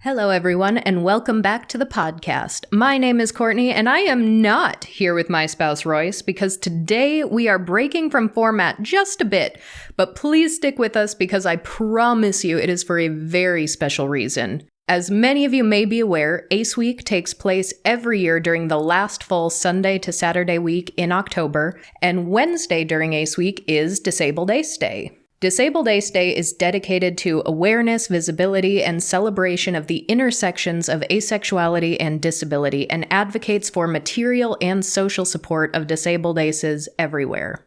Hello, everyone, and welcome back to the podcast. My name is Courtney, and I am not here with my spouse, Royce, because today we are breaking from format just a bit. But please stick with us because I promise you it is for a very special reason. As many of you may be aware, ACE Week takes place every year during the last full Sunday to Saturday week in October, and Wednesday during ACE Week is Disabled ACE Day. Disabled ACE Day is dedicated to awareness, visibility, and celebration of the intersections of asexuality and disability and advocates for material and social support of disabled ACEs everywhere.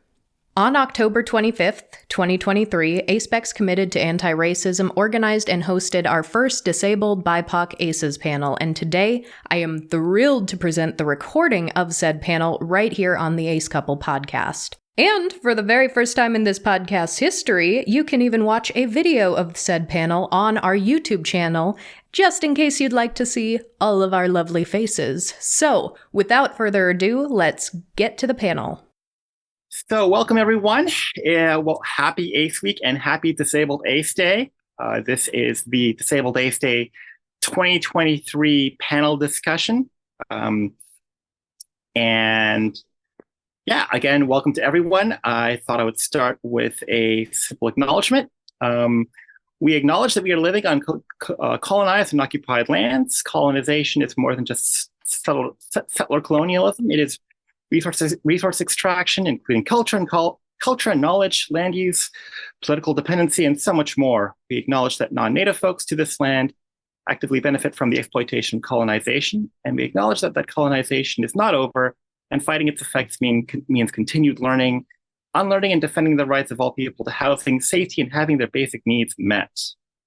On October 25th, 2023, ACEPEX Committed to Anti-Racism organized and hosted our first Disabled BIPOC ACEs panel, and today I am thrilled to present the recording of said panel right here on the Ace Couple podcast. And for the very first time in this podcast's history, you can even watch a video of said panel on our YouTube channel, just in case you'd like to see all of our lovely faces. So, without further ado, let's get to the panel. So welcome, everyone. Happy ACE Week and happy Disabled ACE Day. This is the Disabled ACE Day 2023 panel discussion. Again, welcome to everyone. I thought I would start with a simple acknowledgement. We acknowledge that we are living on colonized and occupied lands. Colonization is more than just settler colonialism. It is resource extraction, including culture and knowledge, land use, political dependency, and so much more. We acknowledge that non-native folks to this land actively benefit from the exploitation of colonization, and we acknowledge that colonization is not over, and fighting its effects means continued learning, unlearning, and defending the rights of all people to housing, safety, and having their basic needs met.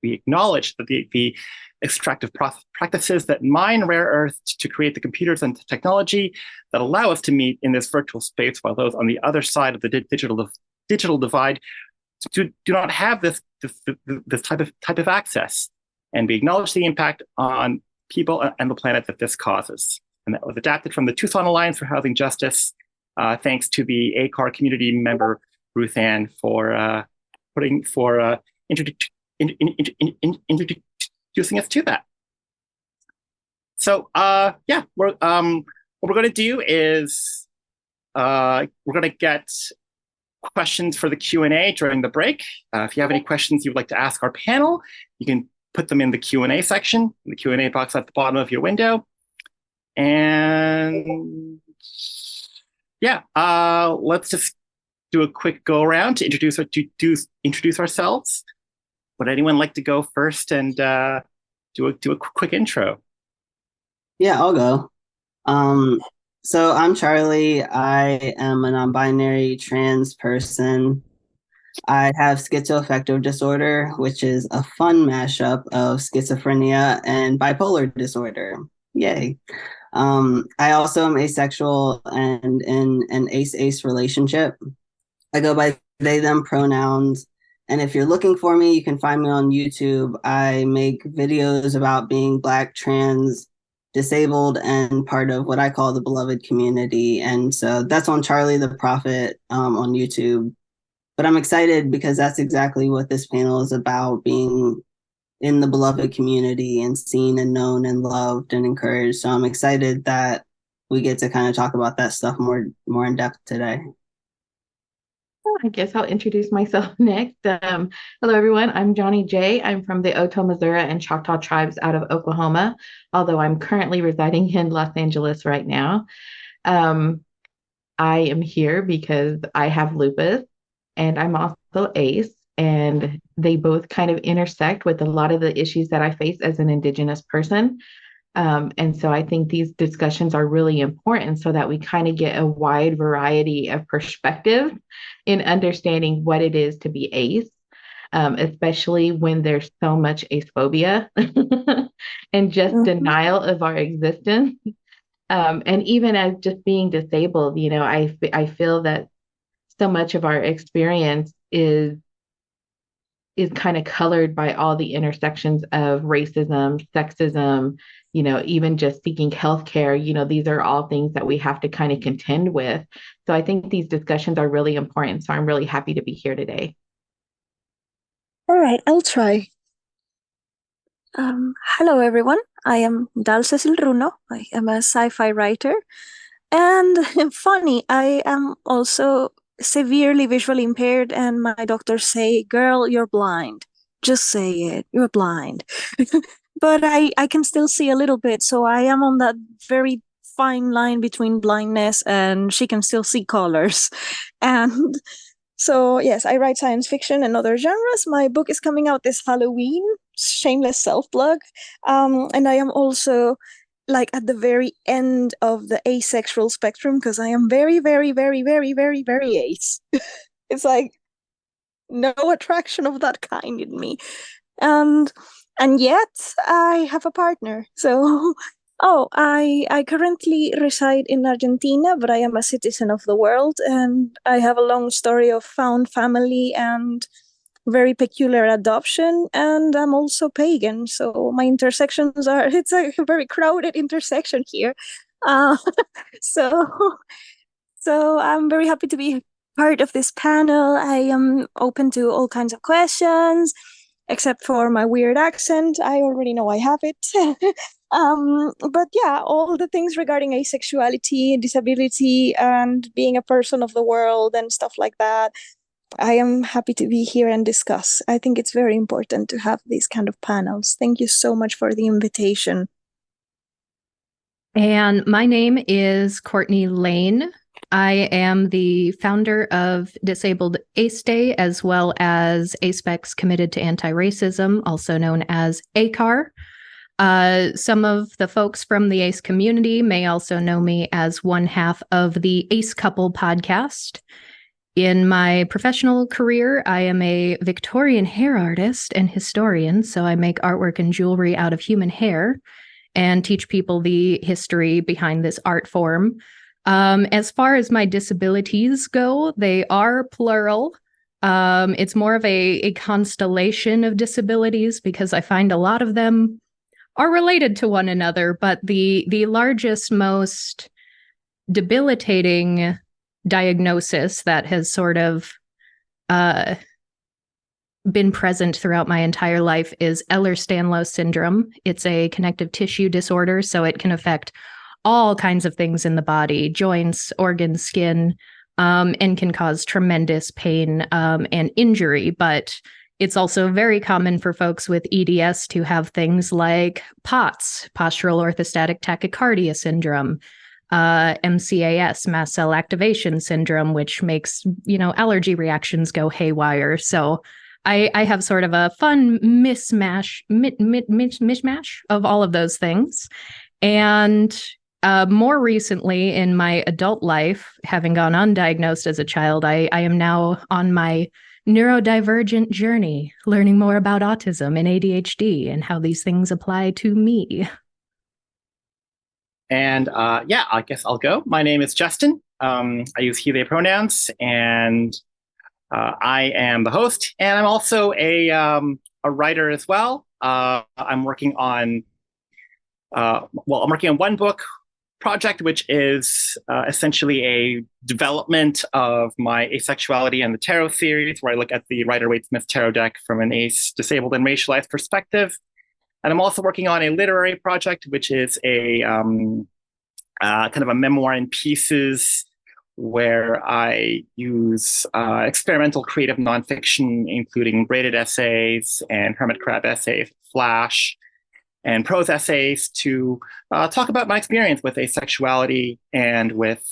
We acknowledge that the extractive practices that mine rare earth to create the computers and technology that allow us to meet in this virtual space, while those on the other side of the digital divide do not have this type of access. And we acknowledge the impact on people and the planet that this causes. And that was adapted from the Tucson Alliance for Housing Justice, thanks to the ACAR community member Ruth Ann for introducing us to that. So what we're going to do is we're going to get questions for the Q&A during the break. If you have any questions you'd like to ask our panel, you can put them in the Q&A section, in the Q&A box at the bottom of your window. And let's just do a quick go around to introduce ourselves. Would anyone like to go first and do a quick intro? Yeah, I'll go. So I'm Charlie. I am a non-binary trans person. I have schizoaffective disorder, which is a fun mashup of schizophrenia and bipolar disorder. Yay. I also am asexual and in an ace-ace relationship. I go by they, them pronouns. And if you're looking for me, you can find me on YouTube. I make videos about being Black, trans, disabled, and part of what I call the beloved community. And so that's on Charlie the Prophet on YouTube. But I'm excited because that's exactly what this panel is about, being in the beloved community and seen and known and loved and encouraged. So I'm excited that we get to kind of talk about that stuff more in depth today. I guess I'll introduce myself next. Hello, everyone. I'm Johnny J. I'm from the Oto, Missouri, and Choctaw tribes out of Oklahoma, although I'm currently residing in Los Angeles right now. I am here because I have lupus and I'm also ACE, and they both kind of intersect with a lot of the issues that I face as an Indigenous person. And so I think these discussions are really important so that we kind of get a wide variety of perspective in understanding what it is to be ACE, especially when there's so much ACE phobia and just denial of our existence. And even as just being disabled, I feel that so much of our experience is kind of colored by all the intersections of racism, sexism, even just seeking healthcare. These are all things that we have to kind of contend with. So I think these discussions are really important. So I'm really happy to be here today. All right, I'll try. Hello, everyone. I am Dal Cecil Runo. I am a sci-fi writer. And funny, I am also severely visually impaired, and my doctors say, "Girl, you're blind. Just say it. You're blind." But I can still see a little bit, so I am on that very fine line between blindness and she can still see colors. And so, yes, I write science fiction and other genres. My book is coming out this Halloween, shameless self-plug. And I am also like at the very end of the asexual spectrum because I am very, very, very, very, very, very ace. It's like no attraction of that kind in me. And and yet I have a partner. So oh, I currently reside in Argentina, but I am a citizen of the world, and I have a long story of found family and very peculiar adoption, and I'm also pagan, so my intersections are it's a very crowded intersection here. Uh, so so I'm very happy to be part of this panel. I am open to all kinds of questions, except for my weird accent. I already know I have it. But yeah, all the things regarding asexuality, disability, and being a person of the world and stuff like that. I am happy to be here and discuss. I think it's very important to have these kind of panels. Thank you so much for the invitation. And my name is Courtney Lane. I am the founder of Disabled ACE Day, as well as ASPECs Committed to Anti-Racism, also known as ACAR. Some of the folks from the ACE community may also know me as one half of the ACE Couple podcast. In my professional career, I am a Victorian hair artist and historian, so I make artwork and jewelry out of human hair and teach people the history behind this art form. As far as my disabilities go, they are plural. It's more of a constellation of disabilities because I find a lot of them are related to one another, but the largest, most debilitating diagnosis that has sort of been present throughout my entire life is Ehlers-Danlos syndrome. It's a connective tissue disorder, so it can affect all kinds of things in the body, joints, organs, skin, and can cause tremendous pain and injury. But it's also very common for folks with EDS to have things like POTS, postural orthostatic tachycardia syndrome, MCAS, mast cell activation syndrome, which makes, allergy reactions go haywire. So I have sort of a fun mishmash of all of those things. And more recently in my adult life, having gone undiagnosed as a child, I am now on my neurodivergent journey, learning more about autism and ADHD and how these things apply to me. And I guess I'll go. My name is Justin. I use he, they pronouns, and I am the host. And I'm also a writer as well. I'm working on one book project, which is essentially a development of my asexuality and the tarot series, where I look at the Rider-Waite-Smith tarot deck from an ace, disabled, and racialized perspective. And I'm also working on a literary project, which is a kind of a memoir in pieces, where I use experimental creative nonfiction, including graded essays and hermit crab essays, flash, and prose essays to talk about my experience with asexuality and with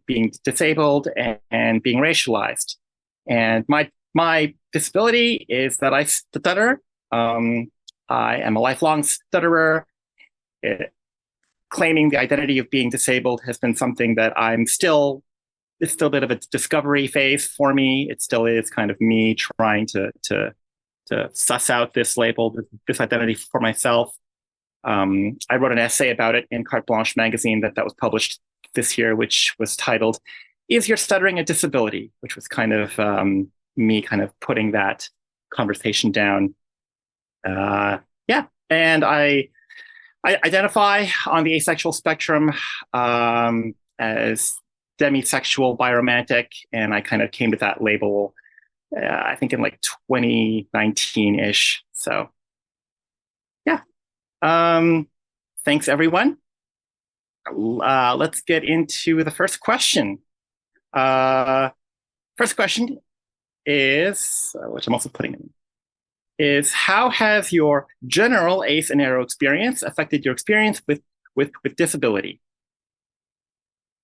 being disabled and being racialized. And my disability is that I stutter. I am a lifelong stutterer. Claiming the identity of being disabled has been something that it's still a bit of a discovery phase for me. It still is kind of me trying to suss out this label, this identity for myself. I wrote an essay about it in Carte Blanche magazine that was published this year, which was titled, "Is Your Stuttering a Disability?" which was kind of me kind of putting that conversation down. And I identify on the asexual spectrum as demisexual, biromantic, and I kind of came to that label, I think in like 2019-ish. So, Thanks, everyone. Let's get into the first question. First question is, which I'm also putting in, is how has your general ACE and ARO experience affected your experience with disability?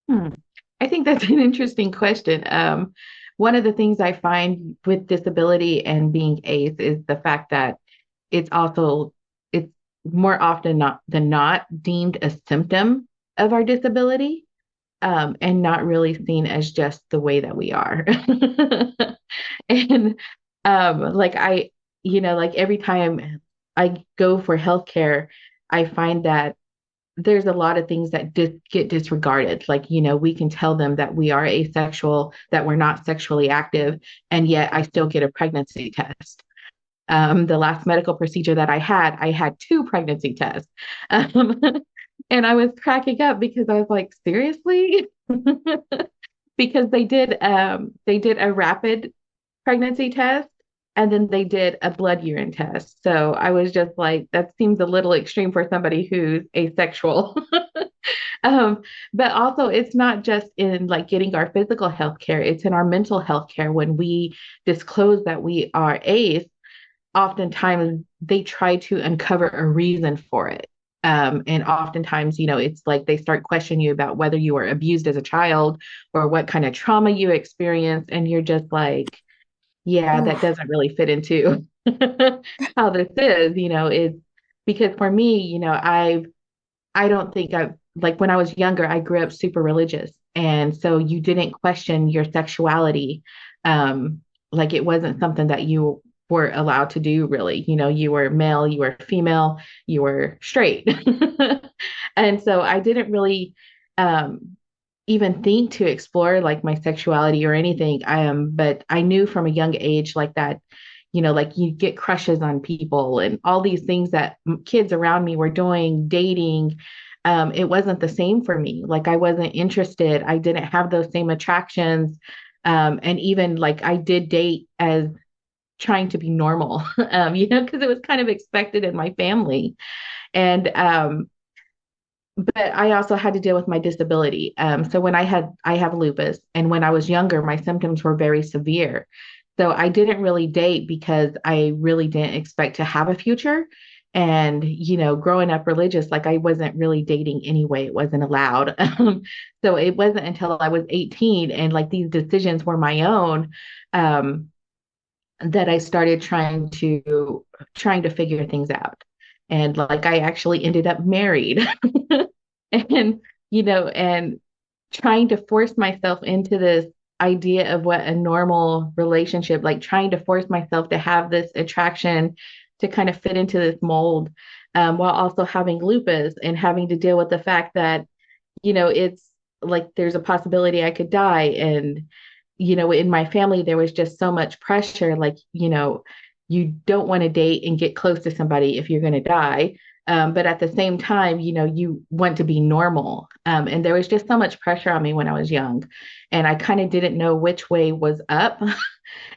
I think that's an interesting question. One of the things I find with disability and being ACE is the fact that it's more often not than not deemed a symptom of our disability, and not really seen as just the way that we are. And like like every time I go for healthcare, I find that there's a lot of things that get disregarded. Like, we can tell them that we are asexual, that we're not sexually active, and yet I still get a pregnancy test. The last medical procedure that I had two pregnancy tests. And I was cracking up because I was like, seriously? Because they did a rapid pregnancy test, and then they did a blood urine test. So I was just like, that seems a little extreme for somebody who's asexual. um, but also, it's not just in like getting our physical health care, it's in our mental health care. When we disclose that we are ACE, oftentimes they try to uncover a reason for it. And oftentimes, it's like they start questioning you about whether you were abused as a child or what kind of trauma you experienced. And you're just like, yeah, that Oof. doesn't really fit into how this is, is because for me, I don't think I've like when I was younger, I grew up super religious. And so you didn't question your sexuality. Like it wasn't something that you were allowed to do, really. You were male, you were female, you were straight. And so I didn't really um, even think to explore like my sexuality or anything. But I knew from a young age like that, like you get crushes on people and all these things that kids around me were doing, dating. It wasn't the same for me. Like I wasn't interested. I didn't have those same attractions. And even like I did date as trying to be normal, because it was kind of expected in my family. And but I also had to deal with my disability. So when I have lupus, and when I was younger, my symptoms were very severe. So I didn't really date because I really didn't expect to have a future. And, growing up religious, like I wasn't really dating anyway, it wasn't allowed. So it wasn't until I was 18 and like these decisions were my own, that I started trying to figure things out. And like I actually ended up married. And and trying to force myself into this idea of what a normal relationship, like trying to force myself to have this attraction to kind of fit into this mold, while also having lupus and having to deal with the fact that it's like there's a possibility I could die. And in my family there was just so much pressure, like you don't want to date and get close to somebody if you're going to die. But at the same time, you want to be normal. And there was just so much pressure on me when I was young. And I kind of didn't know which way was up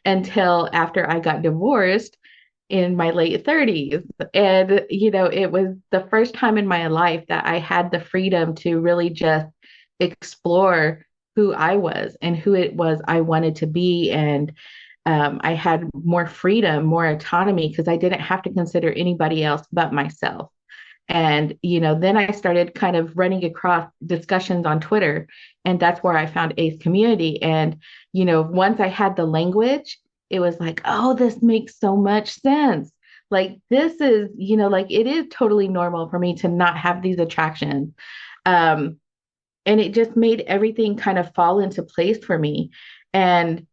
until after I got divorced in my late 30s. And, it was the first time in my life that I had the freedom to really just explore who I was and who it was I wanted to be. And I had more freedom, more autonomy, because I didn't have to consider anybody else but myself. And, then I started kind of running across discussions on Twitter, and that's where I found ACE Community. And, once I had the language, it was like, oh, this makes so much sense. Like, this is, like it is totally normal for me to not have these attractions. Um, and it just made everything kind of fall into place for me. And,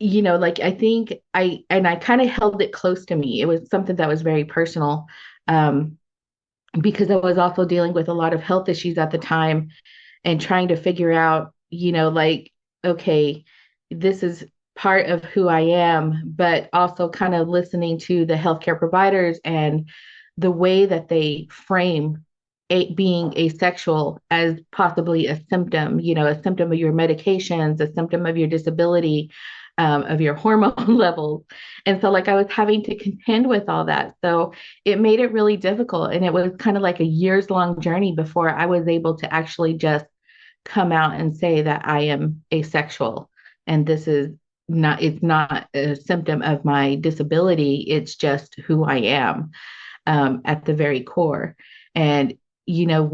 like I think I kind of held it close to me. It was something that was very personal. Because I was also dealing with a lot of health issues at the time and trying to figure out, like, okay, this is part of who I am, but also kind of listening to the healthcare providers and the way that they frame being asexual as possibly a symptom, a symptom of your medications, a symptom of your disability. of your hormone levels. And so like I was having to contend with all that. So it made it really difficult. And it was kind of like a years long journey before I was able to actually just come out and say that I am asexual. And this is not, it's not a symptom of my disability. It's just who I am at the very core. And, you know,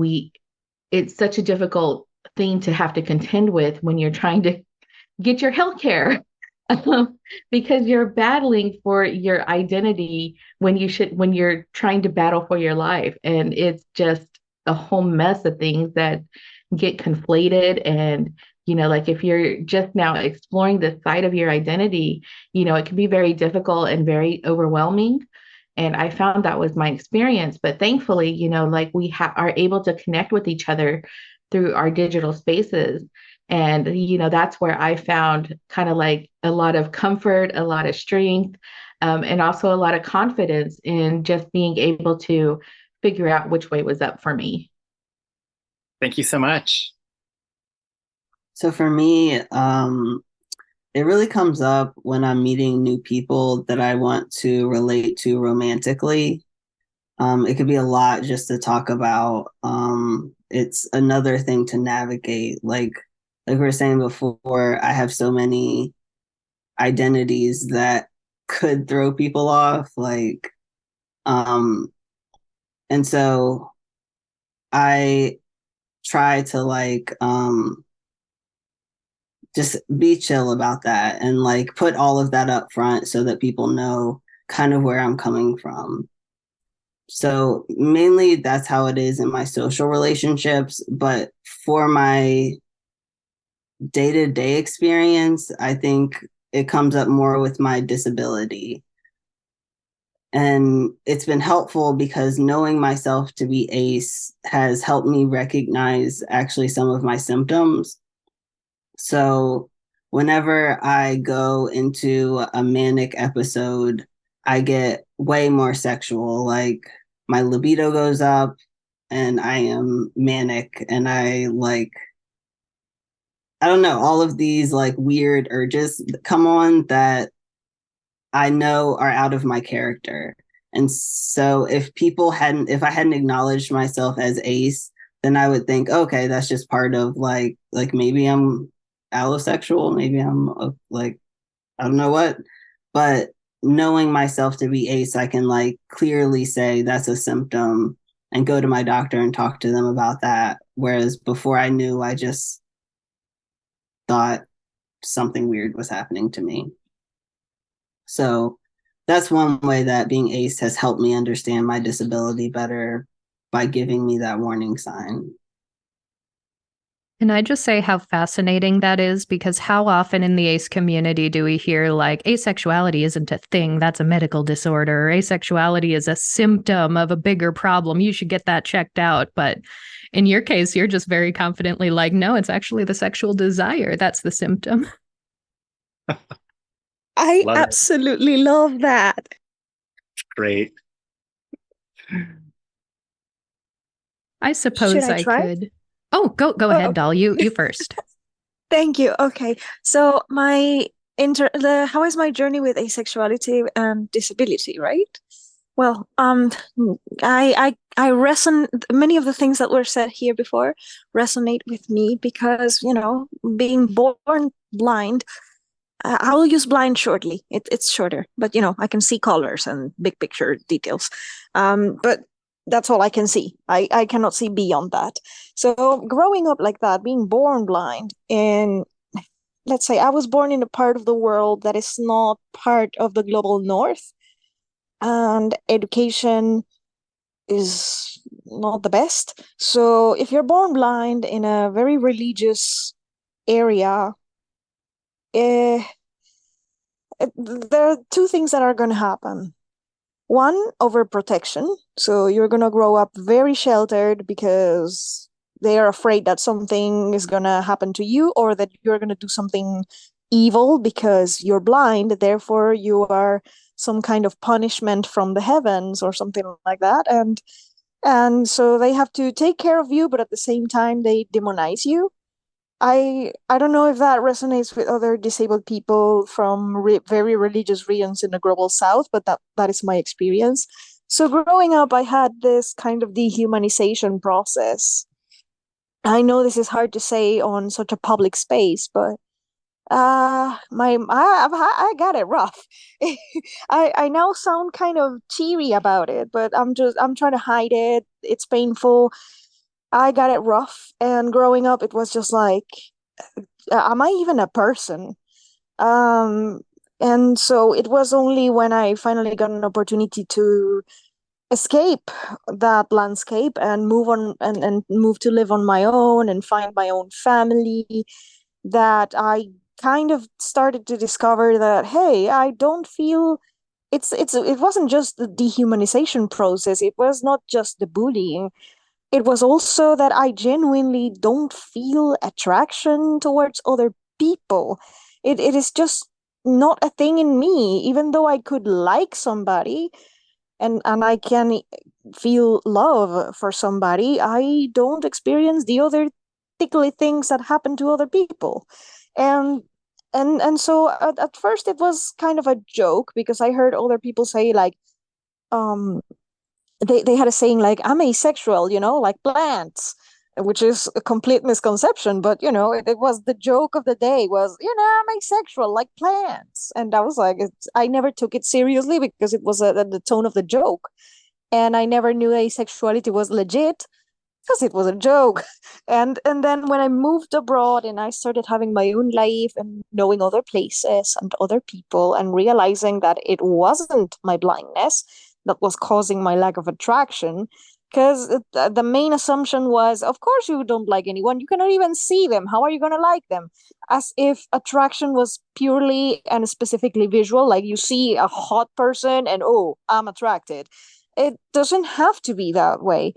it's such a difficult thing to have to contend with when you're trying to get your health care because you're battling for your identity when you're trying to battle for your life. And it's just a whole mess of things that get conflated. And, you know, like if you're just now exploring the side of your identity, you know, it can be very difficult and very overwhelming. And I found that was my experience. But thankfully, you know, like we are able to connect with each other through our digital spaces. And, you know, that's where I found kind of like a lot of comfort, a lot of strength, and also a lot of confidence in just being able to figure out which way was up for me. Thank you so much. So for me, it really comes up when I'm meeting new people that I want to relate to romantically. It could be a lot just to talk about. It's another thing to navigate. Like we were saying before, I have so many identities that could throw people off. And so I try to just be chill about that and like put all of that up front so that people know kind of where I'm coming from. So mainly that's how it is in my social relationships. But for my day-to-day experience, I think it comes up more with my disability. And it's been helpful because knowing myself to be ACE has helped me recognize actually some of my symptoms. So whenever I go into a manic episode, I get way more sexual. Like my libido goes up and I am manic and I don't know, all of these like weird urges come on that I know are out of my character. And so if I hadn't acknowledged myself as ACE, then I would think, okay, that's just part of like maybe I'm allosexual, maybe I'm like, I don't know what, but knowing myself to be ACE, I can like clearly say that's a symptom and go to my doctor and talk to them about that. Whereas before I knew, I just thought something weird was happening to me. So that's one way that being ACE has helped me understand my disability better by giving me that warning sign. Can I just say how fascinating that is? Because how often in the ACE community do we hear like asexuality isn't a thing, that's a medical disorder, or asexuality is a symptom of a bigger problem, you should get that checked out. But in your case, you're just very confidently like, no, it's actually the sexual desire that's the symptom. I Love it. absolutely love that. Great. I suppose Should I I try? could. Oh, go ahead, Doll. You first. Thank you. Okay. So how is my journey with asexuality and disability, right? Well, I many of the things that were said here before resonate with me because, you know, being born blind, I will use blind shortly. It's shorter, but you know, I can see colors and big picture details. But that's all I can see. I cannot see beyond that. So growing up like that, being born blind, and let's say I was born in a part of the world that is not part of the global north, and education is not the best. So if you're born blind in a very religious area, there are two things that are going to happen. One, overprotection. So you're going to grow up very sheltered because they are afraid that something is going to happen to you or that you're going to do something evil because you're blind. Therefore, you are some kind of punishment from the heavens or something like that. And so they have to take care of you, but at the same time, they demonize you. I don't know if that resonates with other disabled people from very religious regions in the global south, but that is my experience. So growing up, I had this kind of dehumanization process. I know this is hard to say on such a public space, but I got it rough. I now sound kind of cheery about it, but I'm trying to hide it. It's painful. I got it rough, and growing up, it was just like, am I even a person? Um, and so it was only when I finally got an opportunity to escape that landscape and move on and move to live on my own and find my own family that I kind of started to discover that, hey, I don't feel it wasn't just the dehumanization process. It was not just the bullying. It was also that I genuinely don't feel attraction towards other people. It is just not a thing in me, even though I could like somebody and I can feel love for somebody. I don't experience the other tickly things that happen to other people. And so at first it was kind of a joke because I heard other people say like um they had a saying like I'm asexual, like plants, which is a complete misconception. But it was the joke of the day was I'm asexual like plants, and I was like, I never took it seriously because it was the tone of the joke, and I never knew asexuality was legit because it was a joke. And then when I moved abroad and I started having my own life and knowing other places and other people and realizing that it wasn't my blindness that was causing my lack of attraction, because the main assumption was, of course you don't like anyone, you cannot even see them, how are you going to like them? As if attraction was purely and specifically visual, like you see a hot person and oh, I'm attracted. It doesn't have to be that way.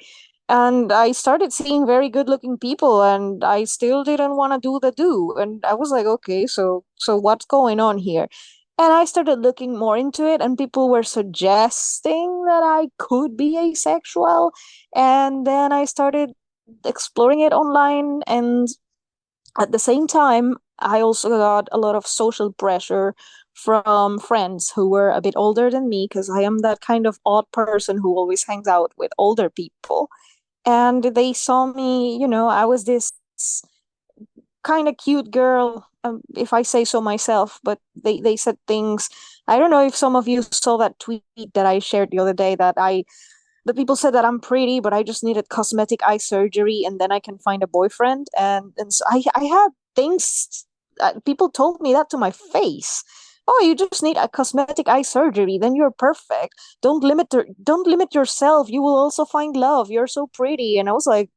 And I started seeing very good looking people and I still didn't want to do the do. And I was like, okay, so what's going on here? And I started looking more into it, and people were suggesting that I could be asexual. And then I started exploring it online, and at the same time, I also got a lot of social pressure from friends who were a bit older than me, because I am that kind of odd person who always hangs out with older people. And they saw me, I was this kind of cute girl, if I say so myself, but they said things. I don't know if some of you saw that tweet that I shared the other day, the people said that I'm pretty, but I just needed cosmetic eye surgery and then I can find a boyfriend. And so I had things, people told me that to my face. Oh, you just need a cosmetic eye surgery, then you're perfect. Don't limit yourself. You will also find love. You're so pretty. And I was like,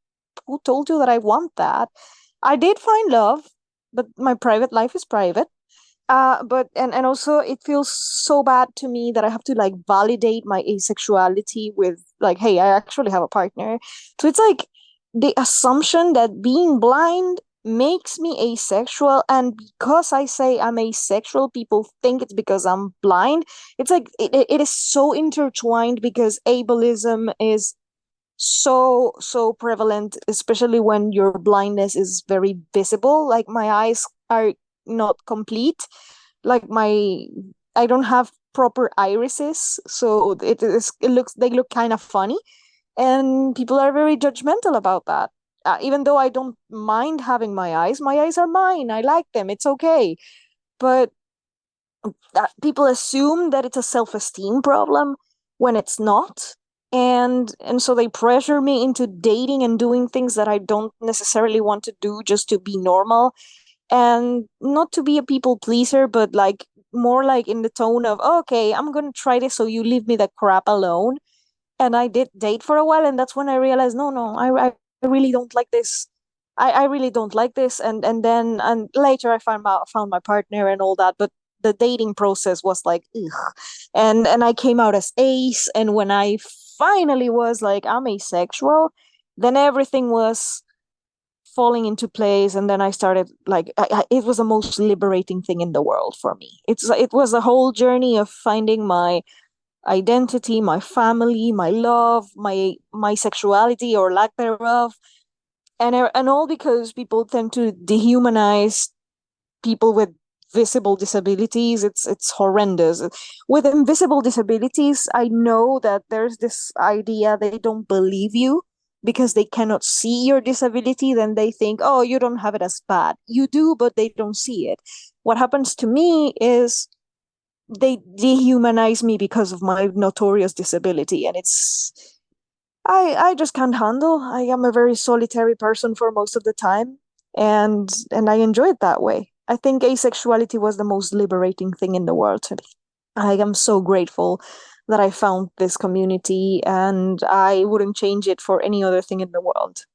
who told you that I want that? I did find love, but my private life is private. But and also it feels so bad to me that I have to like validate my asexuality with like, hey, I actually have a partner. So it's like the assumption that being blind makes me asexual, and because I say I'm asexual, people think it's because I'm blind. It's like it is so intertwined because ableism is so prevalent, especially when your blindness is very visible. Like my eyes are not complete. Like I don't have proper irises, so they look kind of funny, and people are very judgmental about that. Even though I don't mind having my eyes are mine. I like them. It's okay. But people assume that it's a self-esteem problem when it's not, and so they pressure me into dating and doing things that I don't necessarily want to do just to be normal, and not to be a people pleaser, but like more like in the tone of, okay, I'm gonna try this, so you leave me the crap alone. And I did date for a while, and that's when I realized, no, I really don't like this. I really don't like this. And then and later I found my partner and all that, but the dating process was like, ugh. And I came out as ace, and when I finally was like, I'm asexual, then everything was falling into place, and then I started like it was the most liberating thing in the world for me. It was a whole journey of finding my identity, my family, my love, my sexuality or lack thereof. and all because people tend to dehumanize people with visible disabilities. It's horrendous. With invisible disabilities, I know that there's this idea they don't believe you because they cannot see your disability. Then they think, oh, you don't have it as bad. You do, but they don't see it. What happens to me is they dehumanize me because of my notorious disability, and I just can't handle. I am a very solitary person for most of the time, and I enjoy it that way. I think asexuality was the most liberating thing in the world to me. I am so grateful that I found this community, and I wouldn't change it for any other thing in the world.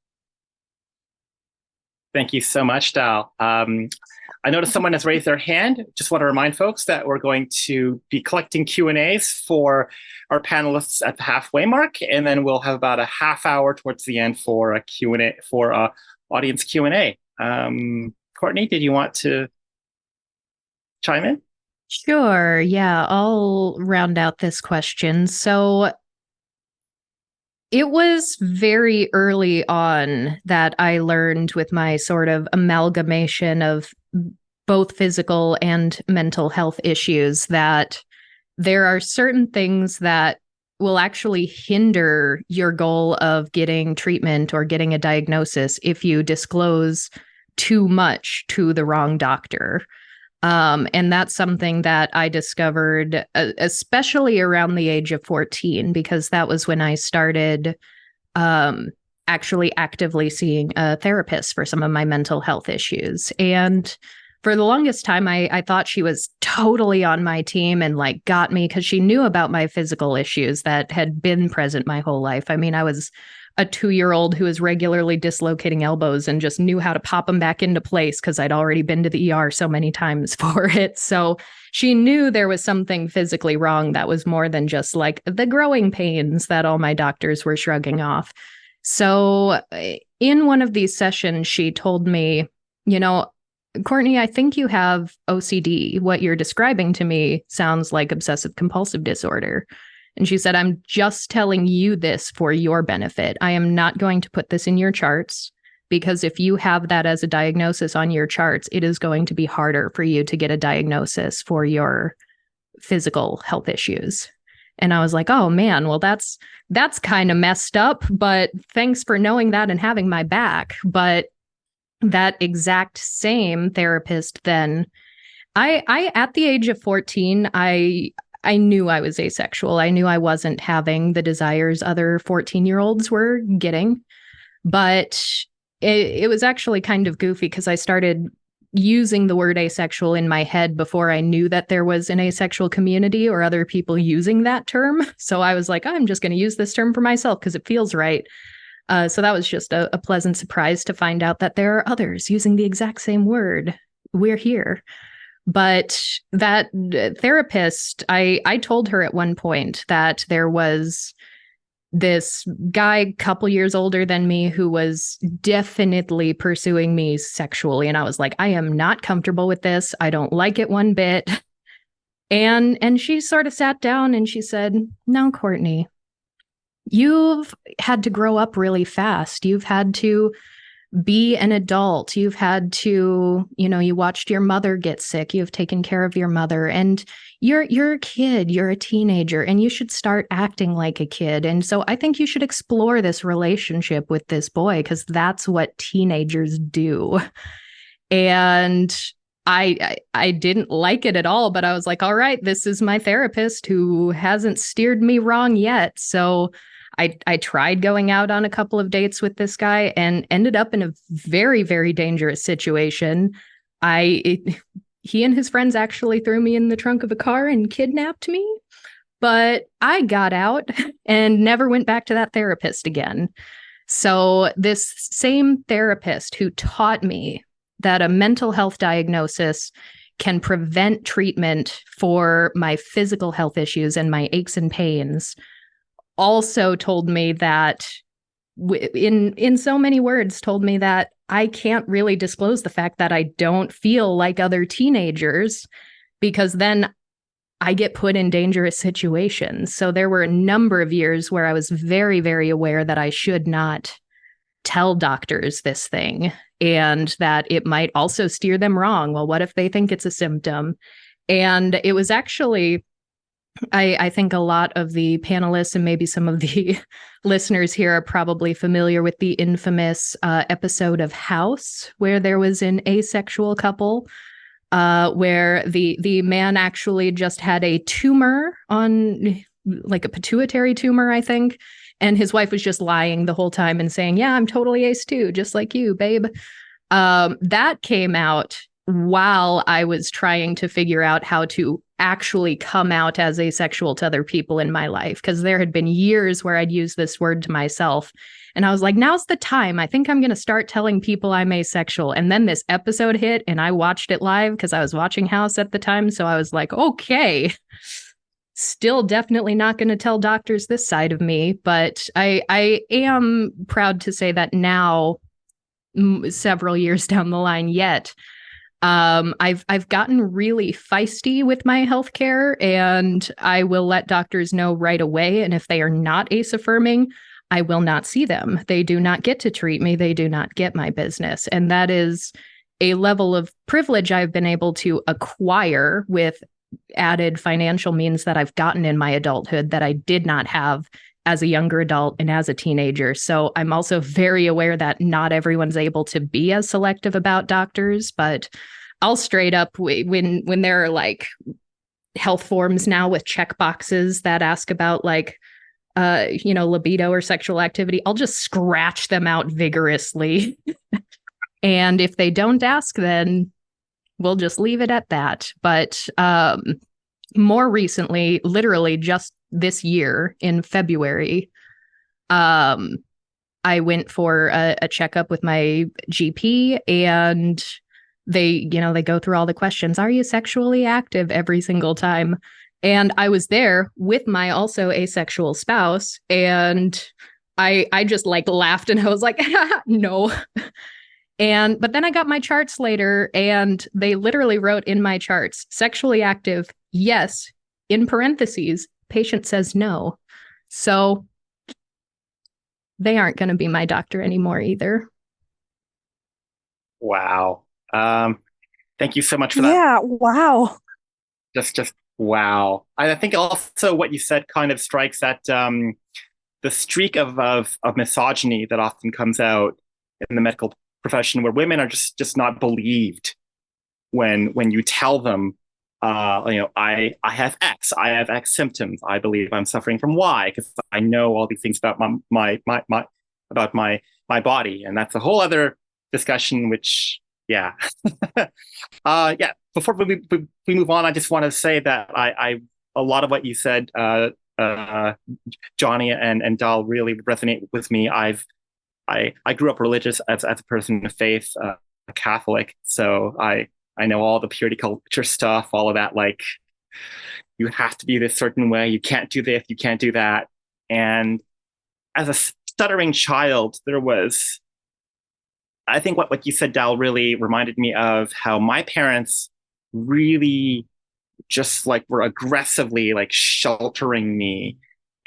Thank you so much, Dal. I noticed someone has raised their hand. Just want to remind folks that we're going to be collecting Q&As for our panelists at the halfway mark, and then we'll have about a half hour towards the end for a Q&A, for audience Q&A. Courtney, did you want to chime in? Sure. Yeah, I'll round out this question. So it was very early on that I learned, with my sort of amalgamation of both physical and mental health issues, that there are certain things that will actually hinder your goal of getting treatment or getting a diagnosis if you disclose too much to the wrong doctor. And that's something that I discovered, especially around the age of 14, because that was when I started actually actively seeing a therapist for some of my mental health issues. And for the longest time, I thought she was totally on my team and like got me because she knew about my physical issues that had been present my whole life. I mean, I was a 2-year-old who was regularly dislocating elbows and just knew how to pop them back into place because I'd already been to the ER so many times for it. So she knew there was something physically wrong that was more than just like the growing pains that all my doctors were shrugging off. So in one of these sessions, she told me, you know, Courtney, I think you have OCD. What you're describing to me sounds like obsessive compulsive disorder. And she said, I'm just telling you this for your benefit. I am not going to put this in your charts, because if you have that as a diagnosis on your charts, it is going to be harder for you to get a diagnosis for your physical health issues. And I was like, oh man, well, that's kind of messed up, but thanks for knowing that and having my back. But that exact same therapist then, I at the age of 14, I knew I was asexual. I knew I wasn't having the desires other 14-year-olds were getting. But it was actually kind of goofy because I started using the word asexual in my head before I knew that there was an asexual community or other people using that term. So I was like, I'm just going to use this term for myself because it feels right. So that was just a pleasant surprise to find out that there are others using the exact same word. We're here. But that therapist, I told her at one point that there was this guy a couple years older than me who was definitely pursuing me sexually. And I was like, I am not comfortable with this. I don't like it one bit. And she sort of sat down and she said, no, Courtney, you've had to grow up really fast. You've had to be an adult. You've had to, you watched your mother get sick. You've taken care of your mother, and you're a kid, you're a teenager, and you should start acting like a kid. And so I think you should explore this relationship with this boy because that's what teenagers do. And I didn't like it at all, but I was like, all right, this is my therapist who hasn't steered me wrong yet. So I tried going out on a couple of dates with this guy and ended up in a very, very dangerous situation. He and his friends actually threw me in the trunk of a car and kidnapped me, but I got out and never went back to that therapist again. So this same therapist who taught me that a mental health diagnosis can prevent treatment for my physical health issues and my aches and pains also told me that in so many words told me that I can't really disclose the fact that I don't feel like other teenagers because then I get put in dangerous situations. So there were a number of years where I was very, very aware that I should not tell doctors this thing, and that it might also steer them wrong. Well, what if they think it's a symptom? And it was actually, I think a lot of the panelists and maybe some of the listeners here are probably familiar with the infamous episode of House, where there was an asexual couple where the man actually just had a tumor on, like a pituitary tumor, I think. And his wife was just lying the whole time and saying, yeah, I'm totally ace too, just like you, babe. That came out while I was trying to figure out how to actually come out as asexual to other people in my life, because there had been years where I'd use this word to myself. And I was like, now's the time. I think I'm going to start telling people I'm asexual. And then this episode hit and I watched it live because I was watching House at the time. So I was like, okay, still definitely not going to tell doctors this side of me. But I am proud to say that now, several years down the line yet, I've gotten really feisty with my healthcare, and I will let doctors know right away. And if they are not ACE affirming, I will not see them. They do not get to treat me. They do not get my business. And that is a level of privilege I've been able to acquire with added financial means that I've gotten in my adulthood that I did not have as a younger adult and as a teenager. So I'm also very aware that not everyone's able to be as selective about doctors, but I'll straight up, when there are like health forms now with check boxes that ask about like, libido or sexual activity, I'll just scratch them out vigorously. And if they don't ask, then we'll just leave it at that. But more recently, literally just this year in February, I went for a checkup with my GP, and they go through all the questions. Are you sexually active every single time? And I was there with my also asexual spouse, and I just like laughed and I was like, no. But then I got my charts later, and they literally wrote in my charts, sexually active, yes, in parentheses, patient says no. So they aren't going to be my doctor anymore either. Wow. Thank you so much for that. Yeah, wow. Just wow. I think also what you said kind of strikes at the streak of misogyny that often comes out in the medical profession, where women are just not believed when you tell them, I have X, I have X symptoms, I believe I'm suffering from Y because I know all these things about my body, and that's a whole other discussion. Which, yeah, Before we move on, I just want to say that I a lot of what you said, Johnny and Dal, really resonate with me. I grew up religious as a person of faith, a Catholic, so I know all the purity culture stuff, all of that, like you have to be this certain way, you can't do this, you can't do that. And as a stuttering child, there was, I think what you said, Dal, really reminded me of how my parents really just like were aggressively like sheltering me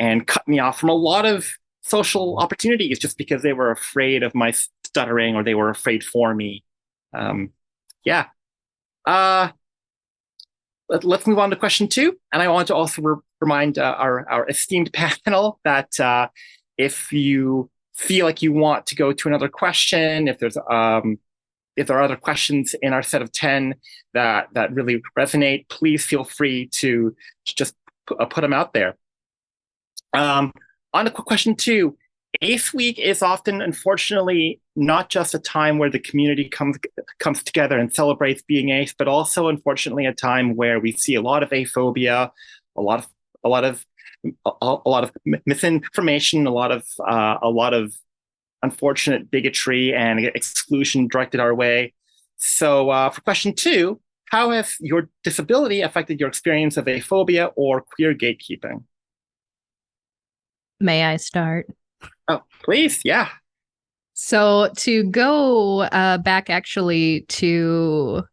and cut me off from a lot of social opportunities just because they were afraid of my stuttering, or they were afraid for me. Let's move on to question 2. And I want to also remind our esteemed panel that if you feel like you want to go to another question, if there are other questions in our set of 10 that really resonate, please feel free to just put them out there. On to question 2, ACE Week is often, unfortunately, not just a time where the community comes together and celebrates being ACE, but also, unfortunately, a time where we see a lot of aphobia, a lot of misinformation, a lot of unfortunate bigotry and exclusion directed our way. So, for question 2, how has your disability affected your experience of aphobia or queer gatekeeping? May I start? Oh, please. Yeah. So to go back actually to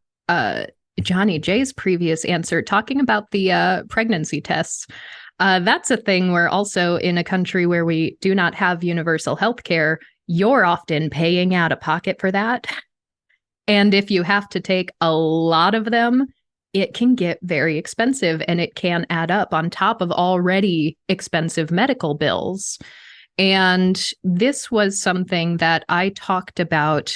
Johnny J's previous answer, talking about the pregnancy tests, that's a thing where also in a country where we do not have universal health care, you're often paying out of pocket for that. And if you have to take a lot of them, it can get very expensive and it can add up on top of already expensive medical bills. And this was something that I talked about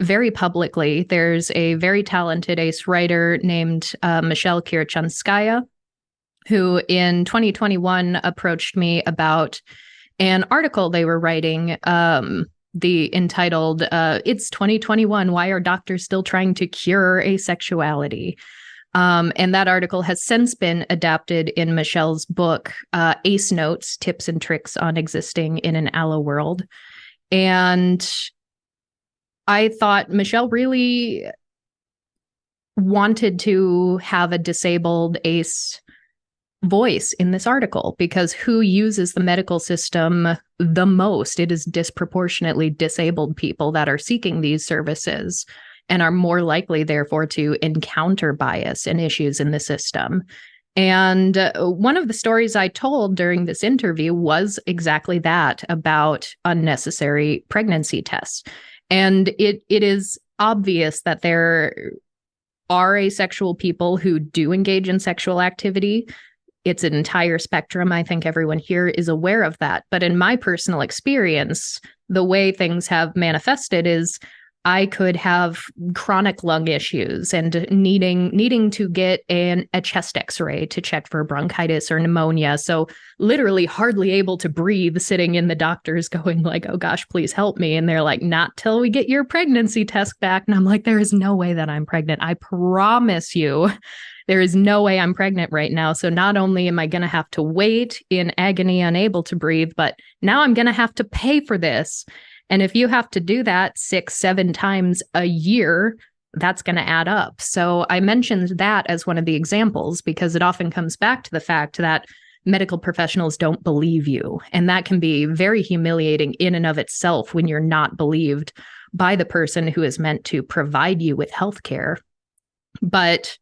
very publicly. There's a very talented ACE writer named Michelle Kirichanskaya, who in 2021 approached me about an article they were writing, entitled "It's 2021, Why Are Doctors Still Trying to Cure Asexuality?" And that article has since been adapted in Michelle's book, ACE Notes, Tips and Tricks on Existing in an Allo World. And I thought Michelle really wanted to have a disabled ACE voice in this article, because who uses the medical system the most? It is disproportionately disabled people that are seeking these services and are more likely, therefore, to encounter bias and issues in the system. And one of the stories I told during this interview was exactly that, about unnecessary pregnancy tests. And it is obvious that there are asexual people who do engage in sexual activity. It's an entire spectrum. I think everyone here is aware of that. But in my personal experience, the way things have manifested is I could have chronic lung issues and needing to get a chest x-ray to check for bronchitis or pneumonia. So literally hardly able to breathe, sitting in the doctor's going like, oh gosh, please help me. And they're like, not till we get your pregnancy test back. And I'm like, there is no way that I'm pregnant. I promise you, there is no way I'm pregnant right now. So not only am I going to have to wait in agony, unable to breathe, but now I'm going to have to pay for this. And if you have to do that 6-7 times a year, that's going to add up. So I mentioned that as one of the examples, because it often comes back to the fact that medical professionals don't believe you. And that can be very humiliating in and of itself when you're not believed by the person who is meant to provide you with healthcare. But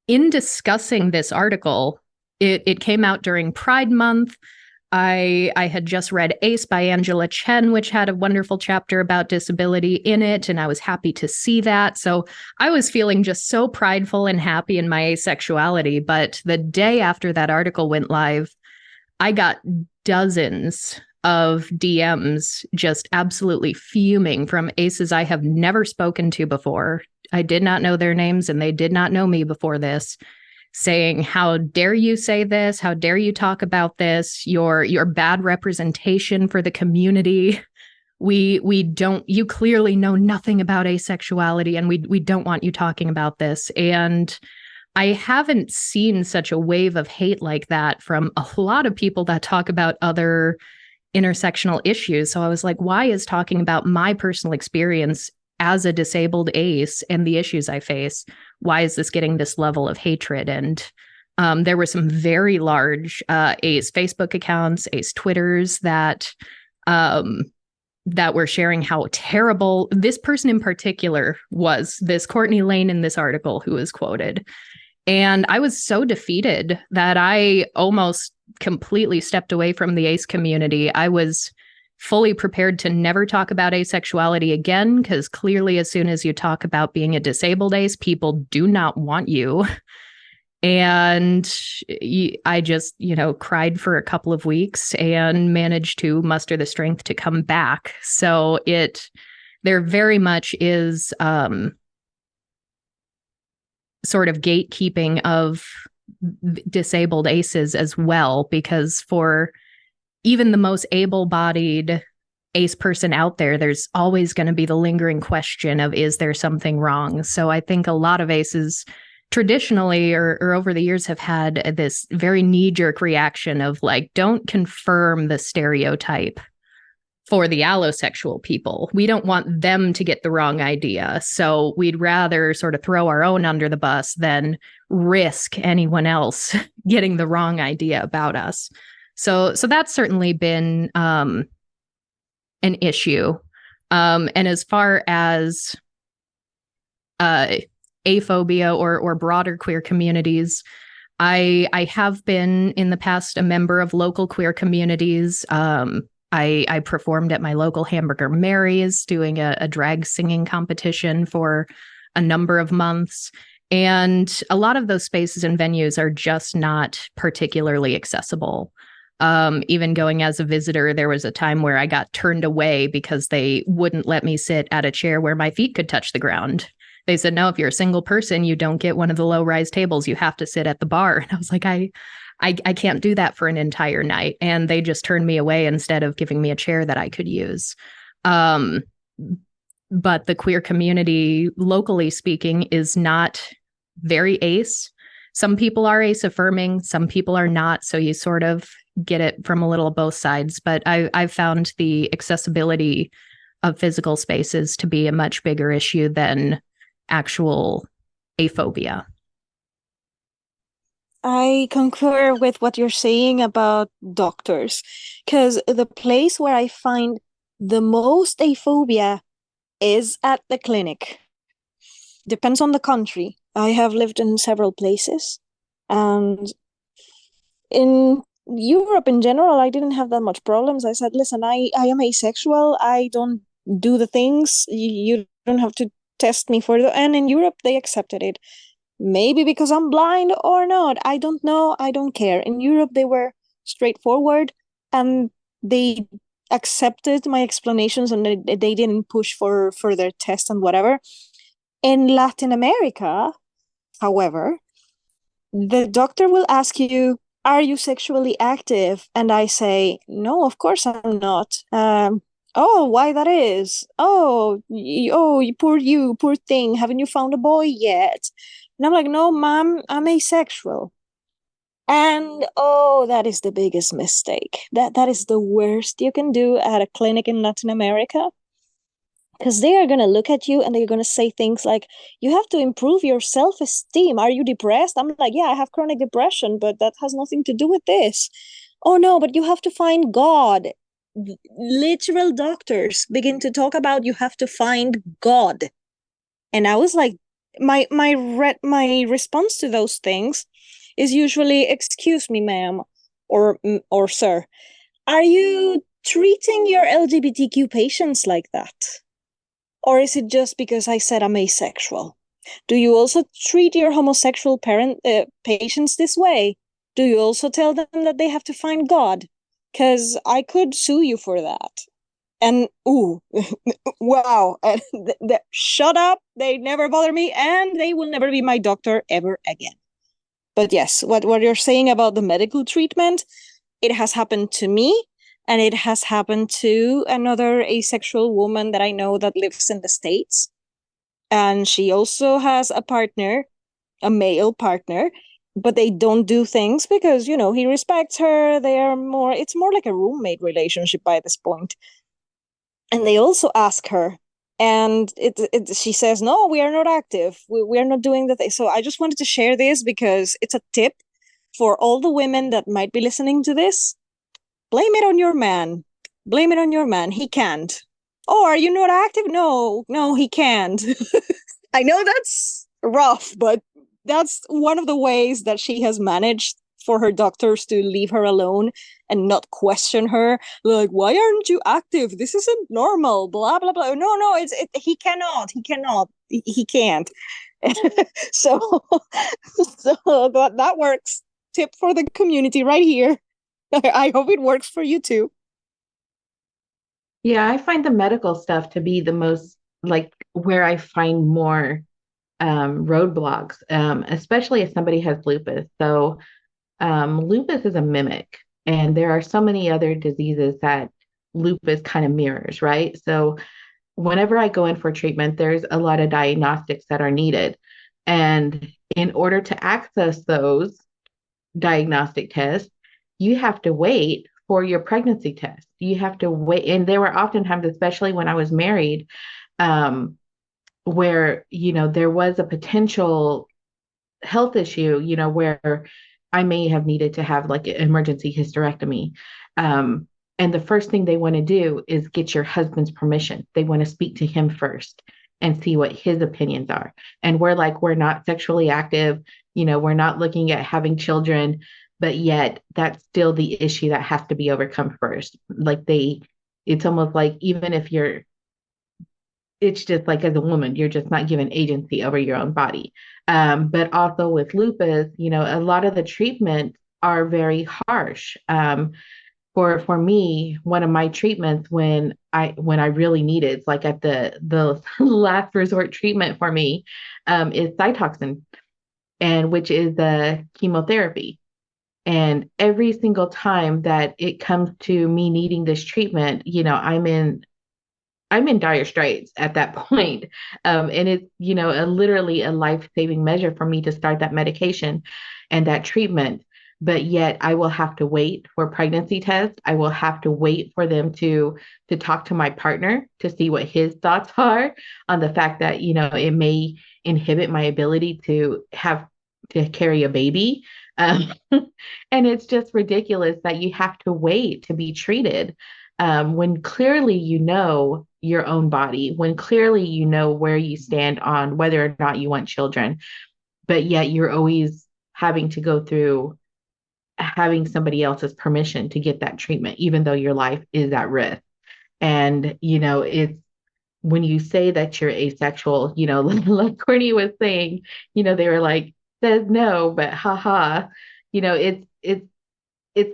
in discussing this article, it came out during Pride Month. I had just read Ace by Angela Chen, which had a wonderful chapter about disability in it, and I was happy to see that. So I was feeling just so prideful and happy in my asexuality. But the day after that article went live, I got dozens of DMs just absolutely fuming from aces I have never spoken to before. I did not know their names, and they did not know me before this, saying, how dare you say this? How dare you talk about this? Your bad representation for the community. You clearly know nothing about asexuality, and we don't want you talking about this. And I haven't seen such a wave of hate like that from a lot of people that talk about other intersectional issues. So I was like, why is talking about my personal experience as a disabled ace and the issues I face, why is this getting this level of hatred? And there were some very large ace Facebook accounts, ace Twitters that were sharing how terrible this person in particular was, this Courtney Lane in this article who was quoted. And I was so defeated that I almost completely stepped away from the ace community. I was fully prepared to never talk about asexuality again, because clearly as soon as you talk about being a disabled ace, people do not want you. And I just, cried for a couple of weeks and managed to muster the strength to come back. So there very much is sort of gatekeeping of disabled aces as well, because for even the most able-bodied ace person out there, there's always going to be the lingering question of, is there something wrong? So I think a lot of aces traditionally or over the years have had this very knee-jerk reaction of like, don't confirm the stereotype for the allosexual people. We don't want them to get the wrong idea. So we'd rather sort of throw our own under the bus than risk anyone else getting the wrong idea about us. So that's certainly been an issue. And as far as aphobia or broader queer communities, I have been in the past a member of local queer communities. I performed at my local Hamburger Mary's doing a drag singing competition for a number of months. And a lot of those spaces and venues are just not particularly accessible. Even going as a visitor, there was a time where I got turned away because they wouldn't let me sit at a chair where my feet could touch the ground. They said, no, if you're a single person, you don't get one of the low-rise tables. You have to sit at the bar. And I was like, I can't do that for an entire night. And they just turned me away instead of giving me a chair that I could use. But the queer community, locally speaking, is not very ace. Some people are ace affirming, some people are not. So you sort of get it from a little of both sides. But I've found the accessibility of physical spaces to be a much bigger issue than actual aphobia. I concur with what you're saying about doctors, because the place where I find the most aphobia is at the clinic. Depends on the country. I have lived in several places, and in Europe in general, I didn't have that much problems. I said, listen, I am asexual. I don't do the things. You don't have to test me for the. And in Europe, they accepted it. Maybe because I'm blind or not. I don't know. I don't care. In Europe, they were straightforward and they accepted my explanations, and they didn't push for further tests and whatever. In Latin America, however, the doctor will ask you, are you sexually active? And I say, no, of course I'm not. Oh, why that is? Oh, poor thing. Haven't you found a boy yet? And I'm like, no, ma'am, I'm asexual. And oh, that is the biggest mistake. That is the worst you can do at a clinic in Latin America. Because they are going to look at you and they're going to say things like, you have to improve your self-esteem. Are you depressed? I'm like, yeah, I have chronic depression, but that has nothing to do with this. Oh, no, but you have to find God. Literal doctors begin to talk about you have to find God. And I was like, my response to those things is usually, excuse me, ma'am, or sir, are you treating your LGBTQ patients like that? Or is it just because I said I'm asexual? Do you also treat your homosexual patients this way? Do you also tell them that they have to find God? Because I could sue you for that. And ooh, wow, shut up. They never bother me, and they will never be my doctor ever again. But yes, what you're saying about the medical treatment, it has happened to me. And it has happened to another asexual woman that I know that lives in the States. And she also has a partner, a male partner, but they don't do things because, he respects her. It's more like a roommate relationship by this point. And they also ask her, and she says, no, we are not active. We are not doing the thing. So I just wanted to share this because it's a tip for all the women that might be listening to this. Blame it on your man. Blame it on your man. He can't. Oh, are you not active? No, he can't. I know that's rough, but that's one of the ways that she has managed for her doctors to leave her alone and not question her. Like, why aren't you active? This isn't normal. Blah, blah, blah. No, he cannot. He can't. so that works. Tip for the community right here. I hope it works for you too. Yeah, I find the medical stuff to be the most like where I find more roadblocks, especially if somebody has lupus. So lupus is a mimic, and there are so many other diseases that lupus kind of mirrors, right? So whenever I go in for treatment, there's a lot of diagnostics that are needed. And in order to access those diagnostic tests, you have to wait for your pregnancy test. You have to wait. And there were often times, especially when I was married, where, there was a potential health issue, where I may have needed to have like an emergency hysterectomy. And the first thing they want to do is get your husband's permission. They want to speak to him first and see what his opinions are. And we're not sexually active, we're not looking at having children, but yet that's still the issue that has to be overcome first. Like it's almost like even if it's just like as a woman, you're just not given agency over your own body. But also with lupus, a lot of the treatments are very harsh. For me, one of my treatments when I really need it, it's like at the last resort treatment for me, is Cytoxan, and which is the chemotherapy. And every single time that it comes to me needing this treatment, I'm in dire straits at that point. And it's, literally a life-saving measure for me to start that medication and that treatment. But yet I will have to wait for pregnancy tests. I will have to wait for them to talk to my partner to see what his thoughts are on the fact that, it may inhibit my ability to carry a baby. Um, and it's just ridiculous that you have to wait to be treated, when clearly you know your own body, when clearly you know where you stand on whether or not you want children, but yet you're always having to go through having somebody else's permission to get that treatment, even though your life is at risk. And, it's when you say that you're asexual, like Courtney was saying, they were like, says no, but haha, it's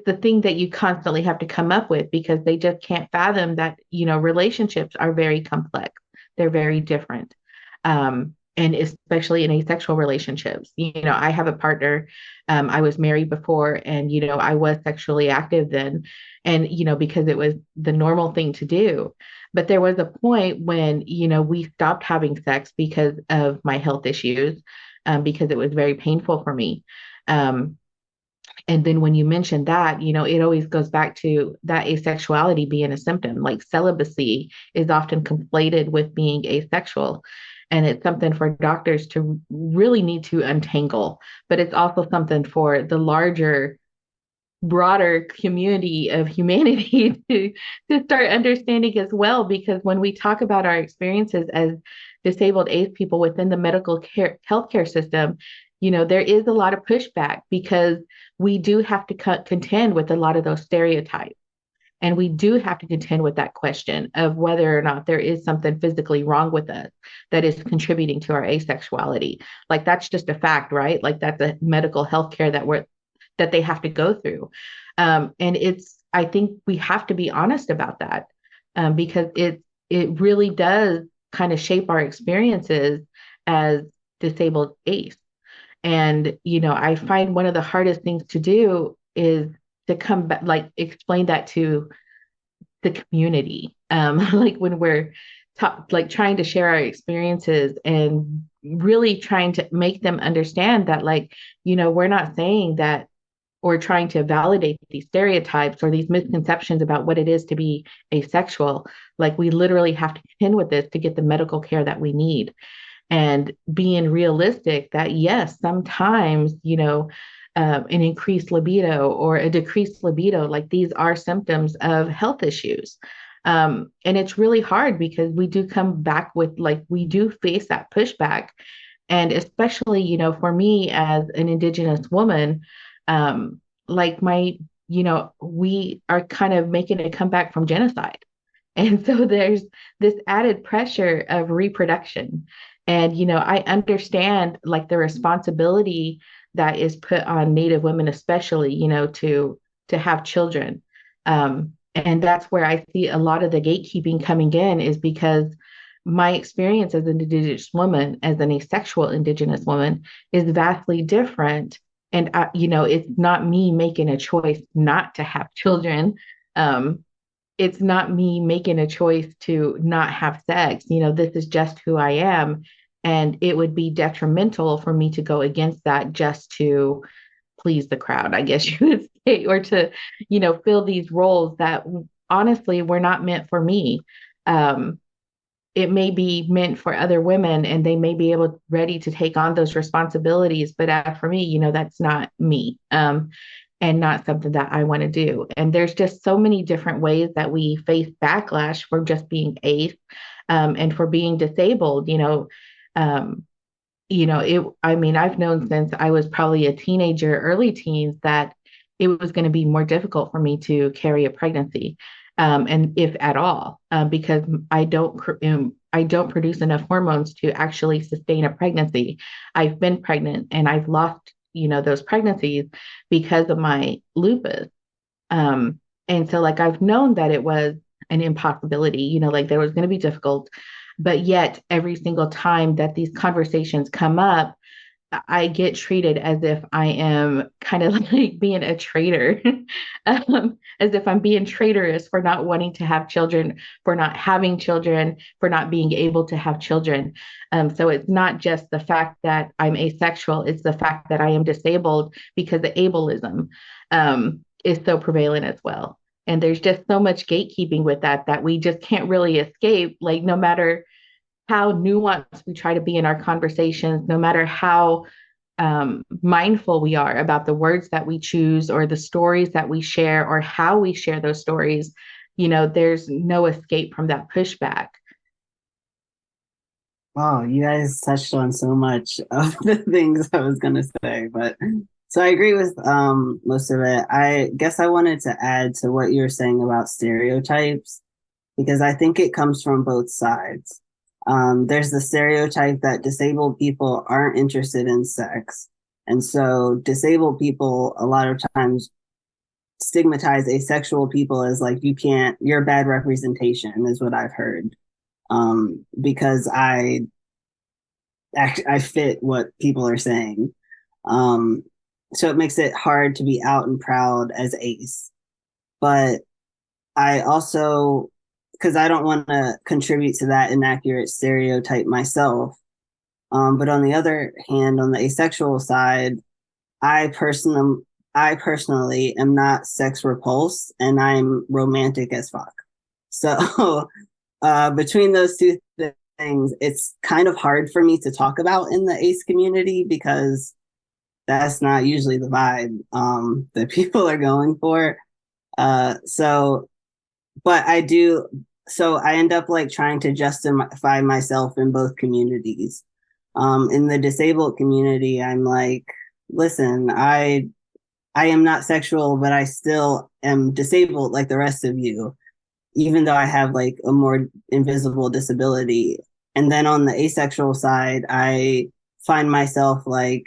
the thing that you constantly have to come up with because they just can't fathom that, relationships are very complex. They're very different. And especially in asexual relationships, I have a partner. I was married before and, I was sexually active then. And, because it was the normal thing to do. But there was a point when, we stopped having sex because of my health issues, because it was very painful for me. And then when you mention that, it always goes back to that asexuality being a symptom. Like celibacy is often conflated with being asexual. And it's something for doctors to really need to untangle. But it's also something for the larger, broader community of humanity to start understanding as well. Because when we talk about our experiences as disabled ace people within the medical care healthcare system, there is a lot of pushback because we do have to contend with a lot of those stereotypes. And we do have to contend with that question of whether or not there is something physically wrong with us that is contributing to our asexuality. Like that's just a fact, right? Like that's a medical health care that they have to go through. And I think we have to be honest about that, because it really does kind of shape our experiences as disabled ace. And, I find one of the hardest things to do is to come back, like explain that to the community. Like when we're like trying to share our experiences and really trying to make them understand that, like, we're not saying that or trying to validate these stereotypes or these misconceptions about what it is to be asexual. Like we literally have to contend with this to get the medical care that we need. And being realistic that yes, sometimes, an increased libido or a decreased libido, like these are symptoms of health issues. And it's really hard because we do come back with, like, we do face that pushback. And especially, for me as an Indigenous woman, like we are kind of making a comeback from genocide. And so there's this added pressure of reproduction. And, I understand like the responsibility that is put on Native women, especially, to have children. And that's where I see a lot of the gatekeeping coming in, is because my experience as an Indigenous woman, as an asexual Indigenous woman, is vastly different. And, it's not me making a choice not to have children. It's not me making a choice to not have sex. This is just who I am. And it would be detrimental for me to go against that just to please the crowd, I guess you would say, or to, fill these roles that honestly were not meant for me. It may be meant for other women and they may be ready to take on those responsibilities. But for me, that's not me. And not something that I want to do. And there's just so many different ways that we face backlash for just being ace, and for being disabled. I've known since I was probably a teenager, early teens, that it was going to be more difficult for me to carry a pregnancy, and if at all, because I don't produce enough hormones to actually sustain a pregnancy. I've been pregnant and I've lost, those pregnancies because of my lupus. And so like I've known that it was an impossibility, like there was going to be difficult, but yet every single time that these conversations come up, I get treated as if I am kind of like being a traitor, as if I'm being traitorous for not wanting to have children, for not having children, for not being able to have children. So it's not just the fact that I'm asexual, it's the fact that I am disabled because the ableism is so prevalent as well. And there's just so much gatekeeping with that we just can't really escape, like no matter how nuanced we try to be in our conversations, no matter how mindful we are about the words that we choose or the stories that we share or how we share those stories, there's no escape from that pushback. Wow, you guys touched on so much of the things I was gonna say, but so I agree with most of it. I guess I wanted to add to what you were saying about stereotypes because I think it comes from both sides. There's the stereotype that disabled people aren't interested in sex. And so disabled people a lot of times stigmatize asexual people as like, you're bad representation is what I've heard. Because I fit what people are saying. So it makes it hard to be out and proud as ace. But I also, because I don't want to contribute to that inaccurate stereotype myself. But on the other hand, on the asexual side, I personally am not sex repulsed and I'm romantic as fuck. So between those two things, it's kind of hard for me to talk about in the ace community because that's not usually the vibe that people are going for. But I do. So I end up like trying to justify myself in both communities. In the disabled community, I'm like, listen, I am not sexual, but I still am disabled like the rest of you, even though I have like a more invisible disability. And then on the asexual side, I find myself like,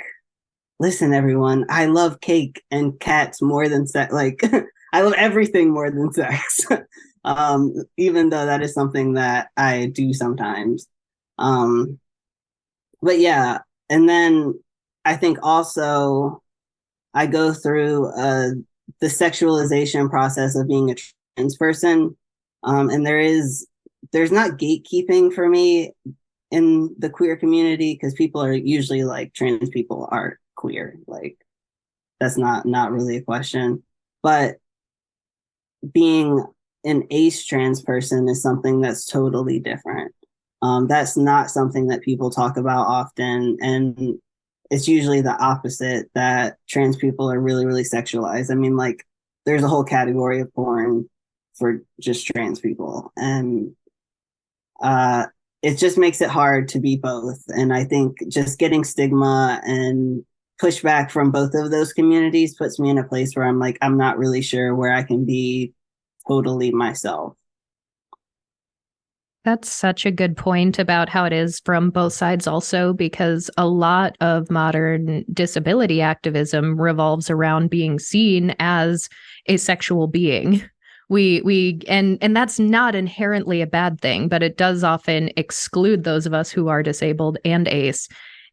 listen, everyone, I love cake and cats more than sex. Like, I love everything more than sex. Even though that is something that I do sometimes. But yeah, and then I think also I go through the sexualization process of being a trans person. And there's not gatekeeping for me in the queer community because people are usually like trans people are queer. Like that's not really a question. But being an ace trans person is something that's totally different. That's not something that people talk about often. And it's usually the opposite, that trans people are really, really sexualized. I mean, like, there's a whole category of porn for just trans people. And it just makes it hard to be both. And I think just getting stigma and pushback from both of those communities puts me in a place where I'm like, I'm not really sure where I can be totally myself. That's such a good point about how it is from both sides also, because a lot of modern disability activism revolves around being seen as a sexual being. And that's not inherently a bad thing, but it does often exclude those of us who are disabled and ace.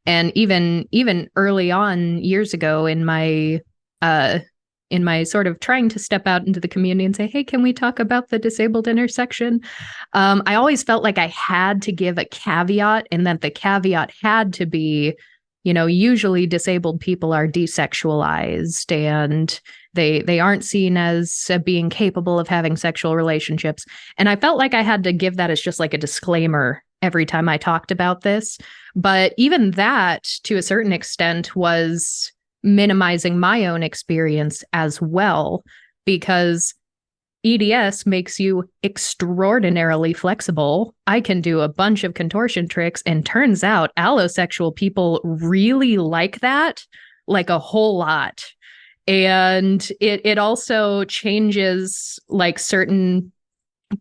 And even early on years ago in my sort of trying to step out into the community and say, hey, can we talk about the disabled intersection? I always felt like I had to give a caveat, and that the caveat had to be, usually disabled people are desexualized and they aren't seen as being capable of having sexual relationships. And I felt like I had to give that as just like a disclaimer every time I talked about this. But even that, to a certain extent, was minimizing my own experience as well, because EDS makes you extraordinarily flexible. I can do a bunch of contortion tricks, and turns out allosexual people really like that, like a whole lot. And it also changes like certain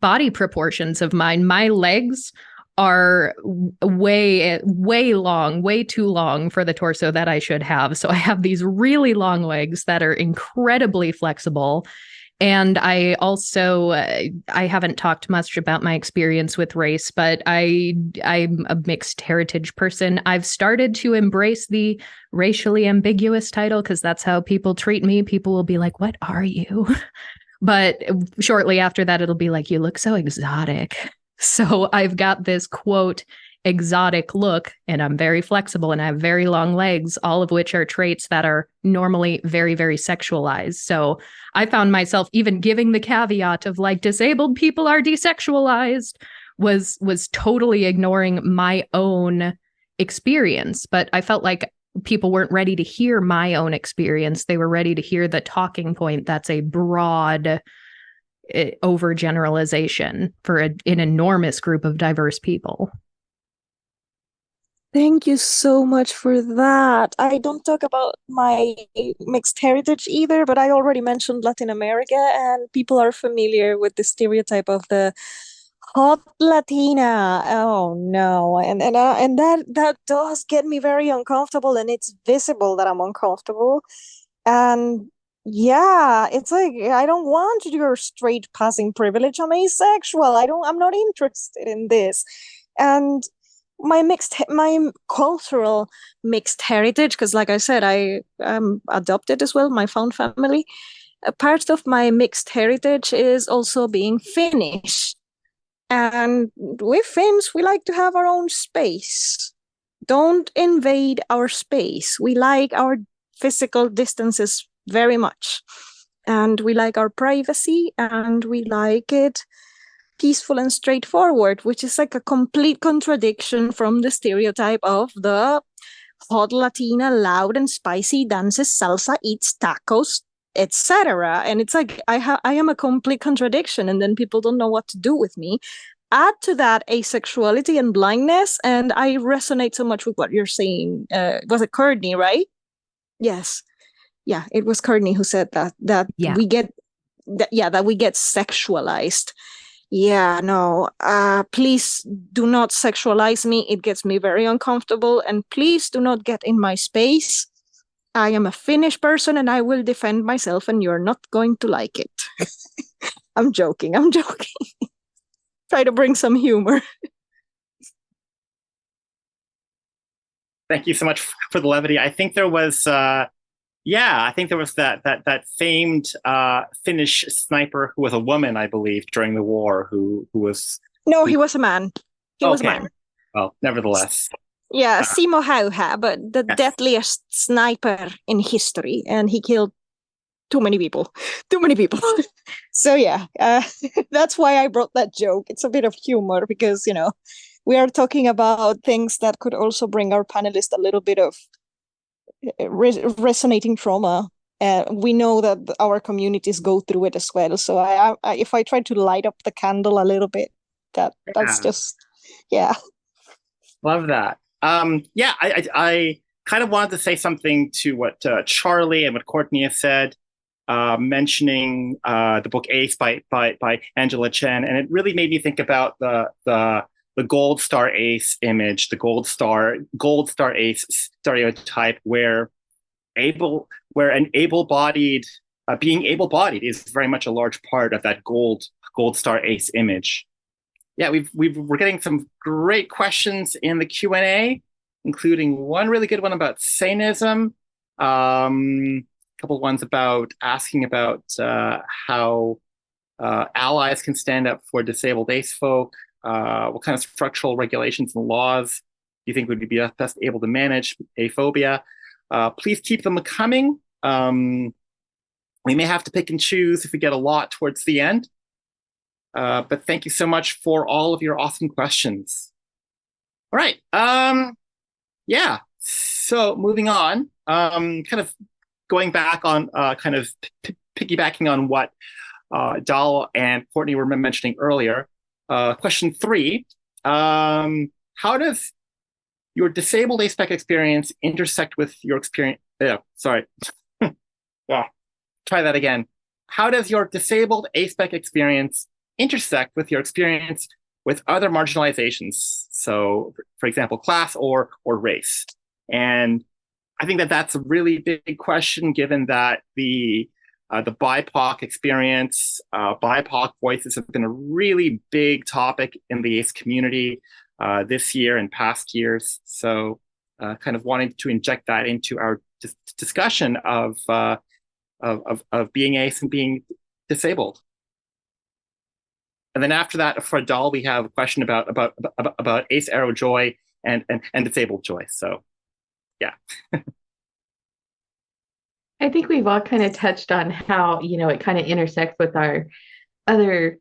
body proportions of mine. My legs are way long, way too long for the torso that I should have. So I have these really long legs that are incredibly flexible. And I also I haven't talked much about my experience with race, but I'm a mixed heritage person. I've started to embrace the racially ambiguous title because that's how people treat me. People will be like, "What are you?" But shortly after that, it'll be like, "You look so exotic." So I've got this quote exotic look, and I'm very flexible and I have very long legs, all of which are traits that are normally very, very sexualized. So I found myself even giving the caveat of like disabled people are desexualized was totally ignoring my own experience. But I felt like people weren't ready to hear my own experience. They were ready to hear the talking point that's a broad overgeneralization for an enormous group of diverse people. Thank you so much for that. I don't talk about my mixed heritage either, but I already mentioned Latin America, and people are familiar with the stereotype of the hot Latina. Oh no, and that does get me very uncomfortable, and it's visible that I'm uncomfortable. And yeah, it's like I don't want your straight passing privilege. I'm asexual. I'm not interested in this. And my cultural mixed heritage, because like I said, I am adopted as well, my found family. A part of my mixed heritage is also being Finnish. And we Finns, we like to have our own space. Don't invade our space. We like our physical distances very much. And we like our privacy, and we like it peaceful and straightforward, which is like a complete contradiction from the stereotype of the hot Latina, loud and spicy, dances salsa, eats tacos, etc. And it's like I am a complete contradiction, and then people don't know what to do with me. Add to that asexuality and blindness, and I resonate so much with what you're saying. Was it Courtney, right? Yes. Yeah, it was Courtney who said that Yeah. we get that we get sexualized. Yeah, no, please do not sexualize me. It gets me very uncomfortable. And please do not get in my space. I am a Finnish person and I will defend myself, and you're not going to like it. I'm joking. Try to bring some humor. Thank you so much for the levity. I think there was I think there was that famed Finnish sniper who was a woman, I believe, during the war, who was. No, he was a man. He was a man. Well, nevertheless. Yeah, Simo Häyhä, but the Yes. deadliest sniper in history, and he killed too many people. So yeah, that's why I brought that joke. It's a bit of humor because, we are talking about things that could also bring our panelists a little bit of resonating trauma. We know that our communities go through it as well. So if I try to light up the candle a little bit, that's just, yeah. Love that. I kind of wanted to say something to what Charlie and what Courtney has said, mentioning the book Ace by Angela Chen, and it really made me think about the gold star ace image, the gold star ace stereotype, where an able-bodied being able-bodied is very much a large part of that gold star ace image. Yeah, we're getting some great questions in the Q&A, including one really good one about Sainism, a couple ones about asking about how allies can stand up for disabled ace folk. What kind of structural regulations and laws do you think would be best able to manage aphobia? Please keep them coming. We may have to pick and choose if we get a lot towards the end. But thank you so much for all of your awesome questions. All right. So moving on, kind of going back on kind of piggybacking on what Dal and Courtney were mentioning earlier. Question 3, how does your disabled aspec experience intersect with your experience? try that again. How does your disabled ASPEC experience intersect with your experience with other marginalizations? So, for example, class or race. And I think that that's a really big question, given that the BIPOC experience, BIPOC voices have been a really big topic in the ACE community this year and past years. So, kind of wanting to inject that into our discussion of being ACE and being disabled. And then after that, for Dal, we have a question about ACE Arrow Joy and disabled joy. So, yeah. I think we've all kind of touched on how, it kind of intersects with our other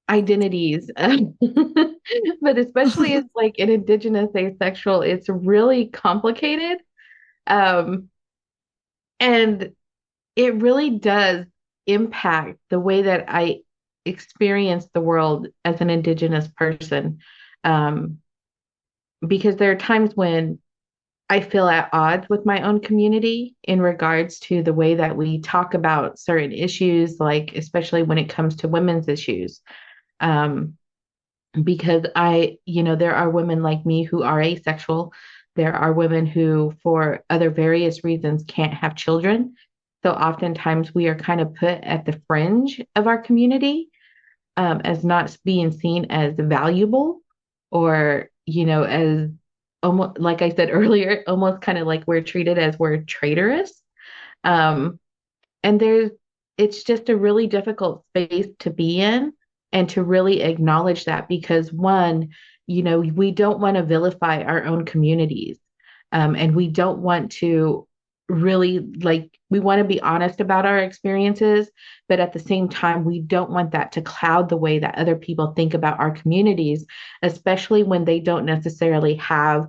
identities. But especially as like an Indigenous asexual, it's really complicated. And it really does impact the way that I experience the world as an Indigenous person. Because there are times when I feel at odds with my own community in regards to the way that we talk about certain issues, like especially when it comes to women's issues. Because there are women like me who are asexual. There are women who, for other various reasons, can't have children. So oftentimes we are kind of put at the fringe of our community, as not being seen as valuable, or, as almost, like I said earlier, almost kind of like we're treated as we're traitorous. And it's just a really difficult space to be in, and to really acknowledge that, because one, we don't want to vilify our own communities. And we don't want to really, we want to be honest about our experiences, but at the same time, we don't want that to cloud the way that other people think about our communities, especially when they don't necessarily have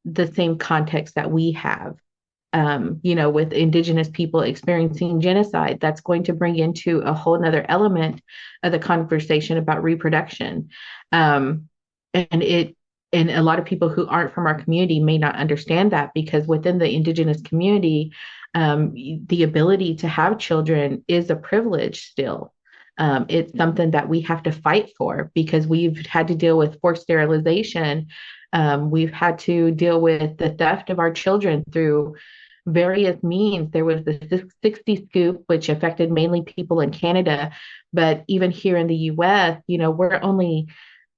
the same context that we have. With Indigenous people experiencing genocide, that's going to bring into a whole nother element of the conversation about reproduction. And a lot of people who aren't from our community may not understand that, because within the Indigenous community, the ability to have children is a privilege still. It's something that we have to fight for, because we've had to deal with forced sterilization. We've had to deal with the theft of our children through various means. There was the 60 scoop, which affected mainly people in Canada. But even here in the US, we're only,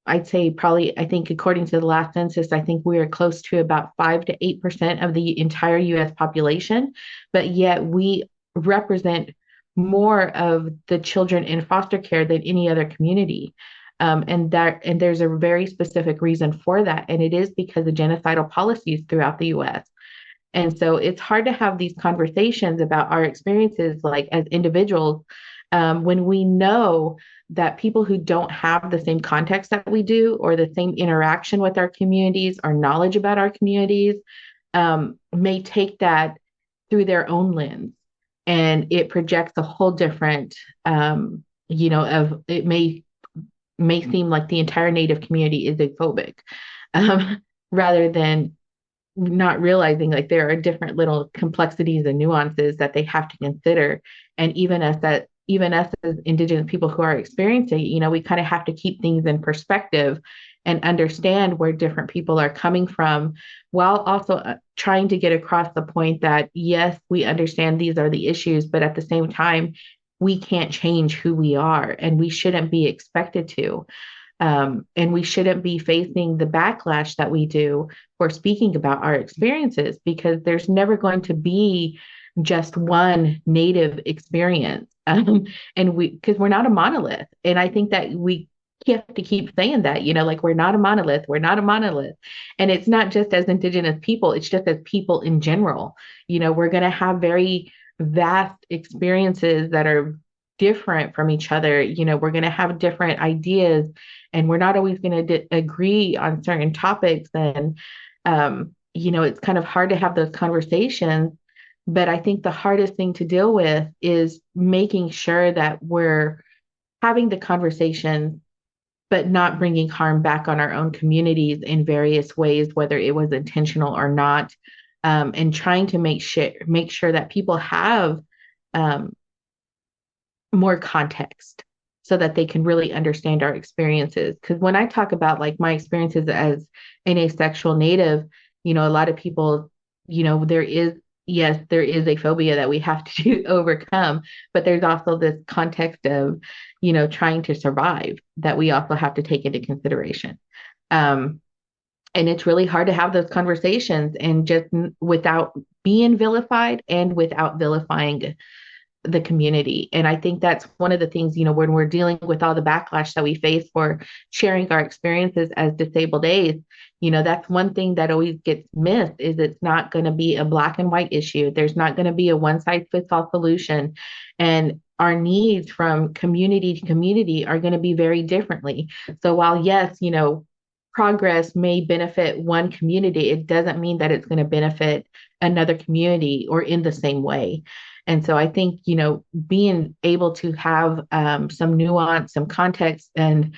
I'd say probably, I think according to the last census, I think we are close to about 5 to 8% of the entire US population. But yet we represent more of the children in foster care than any other community. And there's a very specific reason for that. And it is because of genocidal policies throughout the US. And so it's hard to have these conversations about our experiences, like as individuals, when we know that people who don't have the same context that we do, or the same interaction with our communities or knowledge about our communities, may take that through their own lens. And it projects a whole different, it may seem like the entire Native community is phobic, rather than not realizing like there are different little complexities and nuances that they have to consider. And even us as Indigenous people who are experiencing, we kind of have to keep things in perspective and understand where different people are coming from, while also trying to get across the point that, yes, we understand these are the issues, but at the same time, we can't change who we are, and we shouldn't be expected to. And we shouldn't be facing the backlash that we do for speaking about our experiences, because there's never going to be just one Native experience. And because we're not a monolith. And I think that we have to keep saying that, like we're not a monolith. And it's not just as Indigenous people, it's just as people in general. We're going to have very vast experiences that are different from each other. We're going to have different ideas, and we're not always going to agree on certain topics. And, it's kind of hard to have those conversations. But I think the hardest thing to deal with is making sure that we're having the conversation, but not bringing harm back on our own communities in various ways, whether it was intentional or not. And trying to make sure that people have more context so that they can really understand our experiences. Because when I talk about like my experiences as an asexual native, a lot of people, there is, yes, there is a phobia that we have to overcome, but there's also this context of, trying to survive that we also have to take into consideration. And it's really hard to have those conversations and just without being vilified and without vilifying the community. And I think that's one of the things, when we're dealing with all the backlash that we face for sharing our experiences as disabled A's, that's one thing that always gets missed is it's not going to be a black and white issue. There's not going to be a one size fits all solution. And our needs from community to community are going to be very differently. So while yes, progress may benefit one community, it doesn't mean that it's going to benefit another community or in the same way. And so I think, being able to have some nuance, some context, and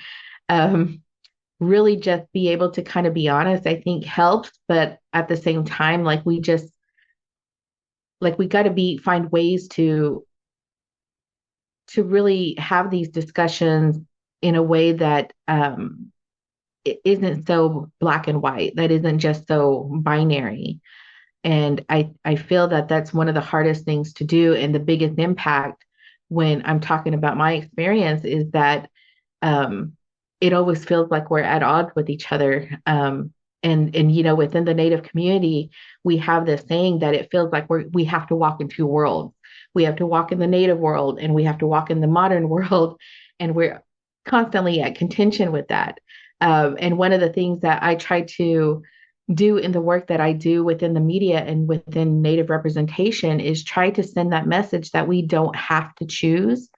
really just be able to kind of be honest, I think helps. But at the same time, we got to find ways to really have these discussions in a way that it isn't so black and white, that isn't just so binary. And I feel that that's one of the hardest things to do. And the biggest impact when I'm talking about my experience is that it always feels like we're at odds with each other. And within the Native community, we have this saying that it feels like we have to walk in two worlds. We have to walk in the Native world and we have to walk in the modern world. And we're constantly at contention with that. And one of the things that I try to do in the work that I do within the media and within Native representation is try to send that message that we don't have to choose,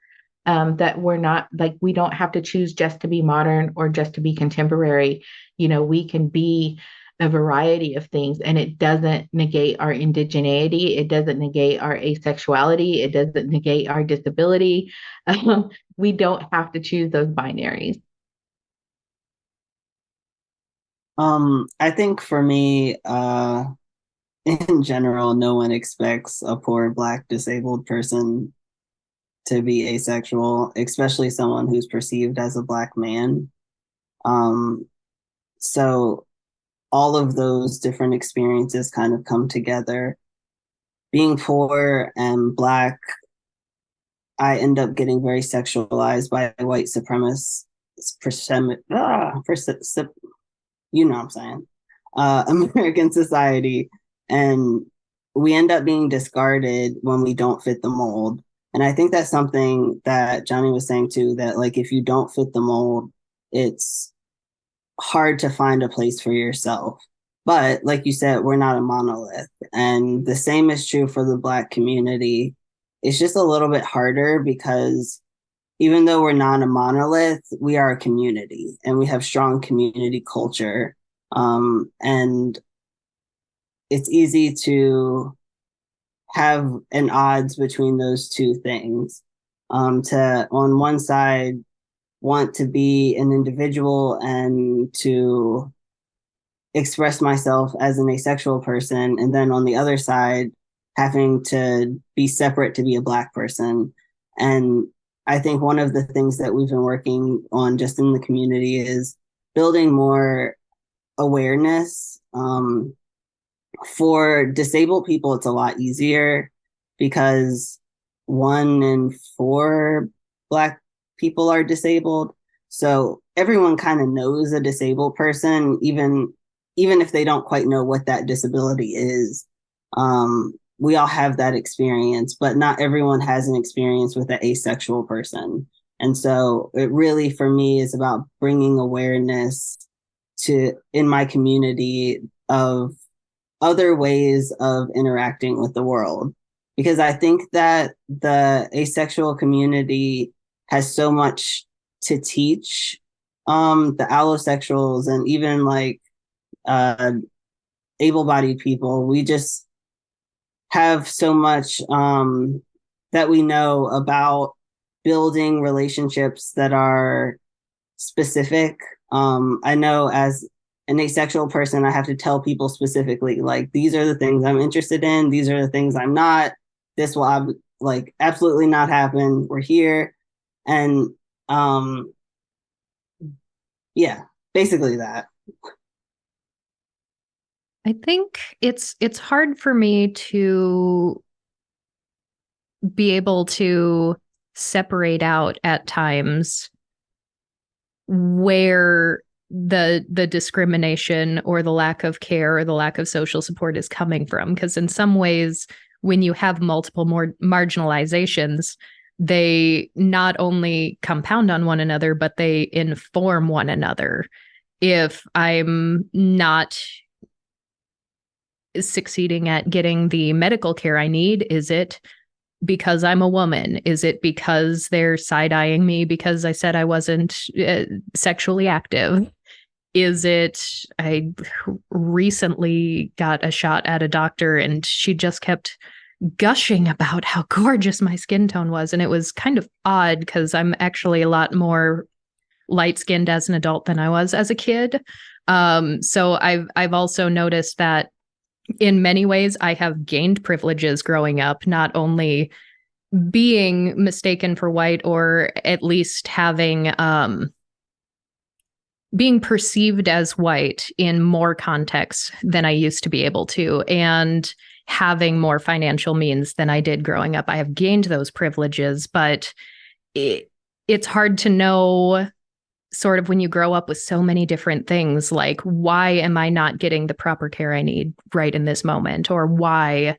that we're not we don't have to choose just to be modern or just to be contemporary. We can be a variety of things, and it doesn't negate our indigeneity. It doesn't negate our asexuality. It doesn't negate our disability. We don't have to choose those binaries. I think for me, in general, no one expects a poor Black disabled person to be asexual, especially someone who's perceived as a Black man. So all of those different experiences kind of come together. Being poor and Black, I end up getting very sexualized by white supremacists, you know what I'm saying, American society. And we end up being discarded when we don't fit the mold. And I think that's something that Johnny was saying too, that if you don't fit the mold, it's hard to find a place for yourself. But like you said, we're not a monolith. And the same is true for the Black community. It's just a little bit harder because even though we're not a monolith, we are a community and we have strong community culture. And it's easy to have an odds between those two things. To, on one side, want to be an individual and to express myself as an asexual person. And then on the other side, having to be separate to be a Black person. And I think one of the things that we've been working on just in the community is building more awareness. For disabled people, it's a lot easier because 1 in 4 Black people are disabled. So everyone kind of knows a disabled person, even if they don't quite know what that disability is. We all have that experience, but not everyone has an experience with an asexual person. And so it really, for me, is about bringing awareness in my community of other ways of interacting with the world. Because I think that the asexual community has so much to teach the allosexuals and even able-bodied people. We just have so much that we know about building relationships that are specific. I know as an asexual person, I have to tell people specifically, these are the things I'm interested in. These are the things I'm not. This will absolutely not happen. We're here. And yeah, basically that. I think it's hard for me to be able to separate out at times where the discrimination or the lack of care or the lack of social support is coming from. Because in some ways, when you have multiple more marginalizations, they not only compound on one another, but they inform one another. If I'm not succeeding at getting the medical care I need, is it because I'm a woman? Is it because they're side-eyeing me because I said I wasn't sexually active? Is it I recently got a shot at a doctor and she just kept gushing about how gorgeous my skin tone was. And it was kind of odd because I'm actually a lot more light-skinned as an adult than I was as a kid. So I've also noticed that in many ways, I have gained privileges growing up, not only being mistaken for white or at least having being perceived as white in more contexts than I used to be able to, and having more financial means than I did growing up. I have gained those privileges, but it's hard to know sort of when you grow up with so many different things, like, why am I not getting the proper care I need right in this moment? Or why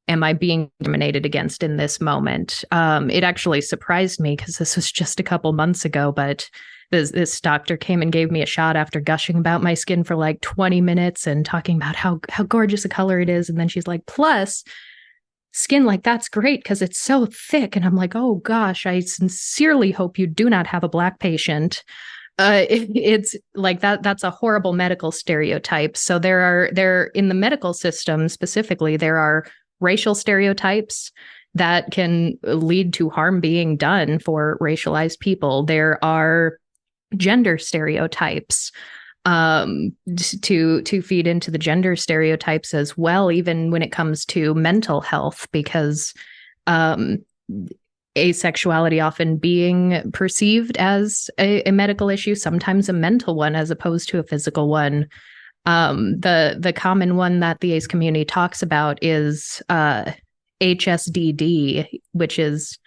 am I being discriminated against in this moment? It actually surprised me because this was just a couple months ago, but this doctor came and gave me a shot after gushing about my skin for like 20 minutes and talking about how gorgeous a color it is. And then she's like, plus, skin like that's great because it's so thick. And I'm like, oh gosh, I sincerely hope you do not have a Black patient. It's like that's a horrible medical stereotype. So there in the medical system specifically, there are racial stereotypes that can lead to harm being done for racialized people. There are gender stereotypes to feed into the gender stereotypes as well, even when it comes to mental health, because asexuality often being perceived as a medical issue, sometimes a mental one as opposed to a physical one. The common one that the ace community talks about is HSDD, which is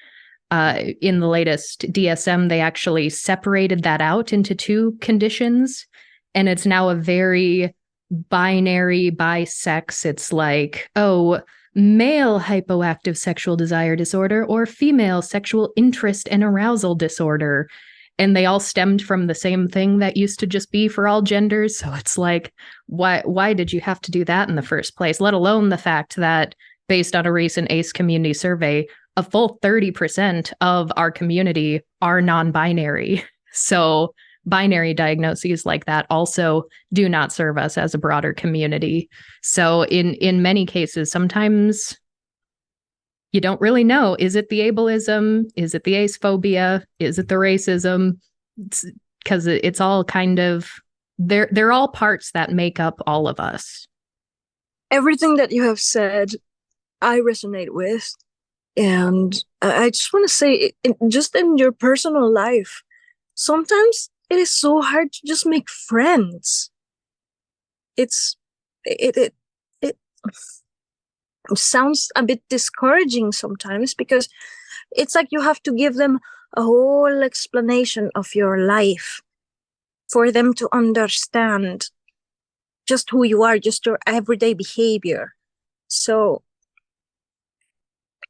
in the latest DSM, they actually separated that out into two conditions, and it's now a very binary bisex. It's like, oh, male hypoactive sexual desire disorder or female sexual interest and arousal disorder. And they all stemmed from the same thing that used to just be for all genders. So it's like, why did you have to do that in the first place? Let alone the fact that, based on a recent ACE community survey, a full 30% of our community are non-binary. So binary diagnoses like that also do not serve us as a broader community. So in many cases, sometimes you don't really know, is it the ableism? Is it the ace phobia? Is it the racism? Because it's all kind of, they're all parts that make up all of us. Everything that you have said, I resonate with. And I just want to say, just in your personal life, sometimes it is so hard to just make friends. It sounds a bit discouraging sometimes, because it's like you have to give them a whole explanation of your life for them to understand just who you are, just your everyday behavior. So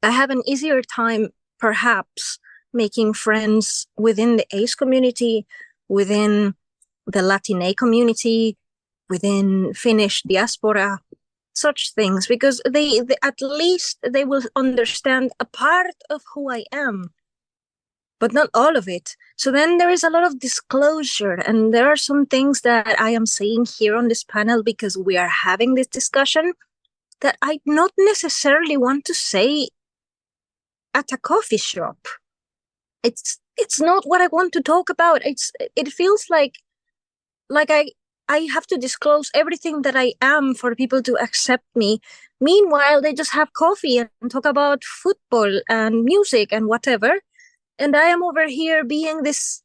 I have an easier time, perhaps, making friends within the ACE community, within the Latina community, within Finnish diaspora, such things, because they at least they will understand a part of who I am, but not all of it. So then there is a lot of disclosure, and there are some things that I am saying here on this panel because we are having this discussion that I not necessarily want to say at a coffee shop. It's not what I want to talk about. It feels like I have to disclose everything that I am for people to accept me. Meanwhile, they just have coffee and talk about football and music and whatever. And I am over here being this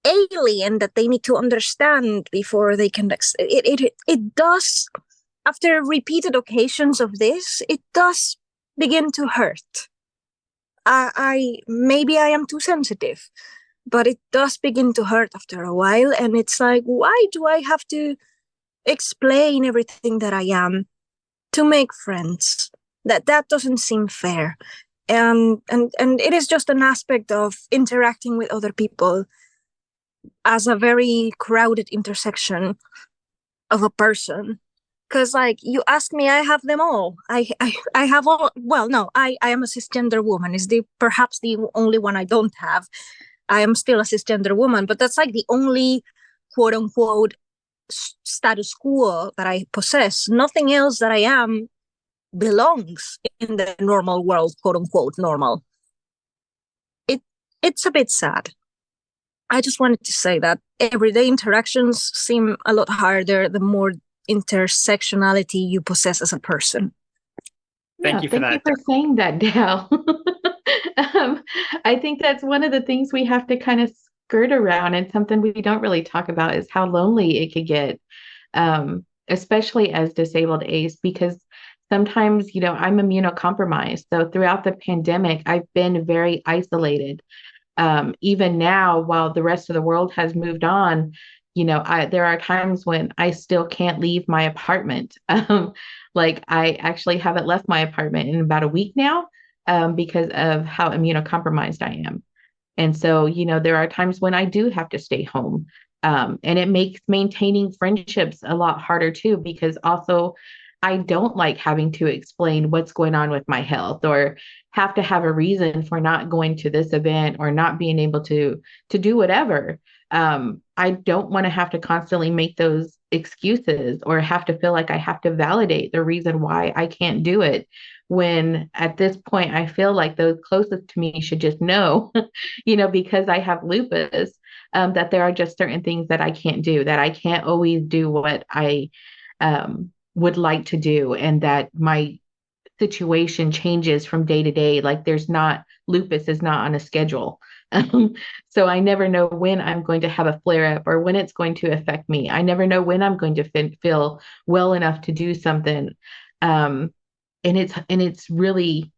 alien that they need to understand before they can it does, after repeated occasions of this, it does begin to hurt. I maybe I am too sensitive, but it does begin to hurt after a while, and it's like, why do I have to explain everything that I am to make friends? That doesn't seem fair. And it is just an aspect of interacting with other people as a very crowded intersection of a person. Because, like, you ask me, I have them all. I have all. Well, no, I am a cisgender woman. Is perhaps the only one I don't have. I am still a cisgender woman, but that's like the only quote unquote status quo that I possess. Nothing else that I am belongs in the normal world, quote unquote normal. It's a bit sad. I just wanted to say that everyday interactions seem a lot harder the more intersectionality you possess as a person. Thank you for that. Thank you for saying that, Dal. I think that's one of the things we have to kind of skirt around, and something we don't really talk about is how lonely it could get, especially as disabled ACE, because sometimes, I'm immunocompromised. So throughout the pandemic, I've been very isolated. Even now, while the rest of the world has moved on, there are times when I still can't leave my apartment. Like, I actually haven't left my apartment in about a week now, because of how immunocompromised I am. And so, there are times when I do have to stay home. And it makes maintaining friendships a lot harder too, because also I don't like having to explain what's going on with my health, or have to have a reason for not going to this event or not being able to do whatever. I don't want to have to constantly make those excuses or have to feel like I have to validate the reason why I can't do it. When at this point, I feel like those closest to me should just know, because I have lupus, that there are just certain things that I can't do, that I can't always do what I would like to do, and that my situation changes from day to day. Like, lupus is not on a schedule. So I never know when I'm going to have a flare up or when it's going to affect me. I never know when I'm going to feel well enough to do something. And it's really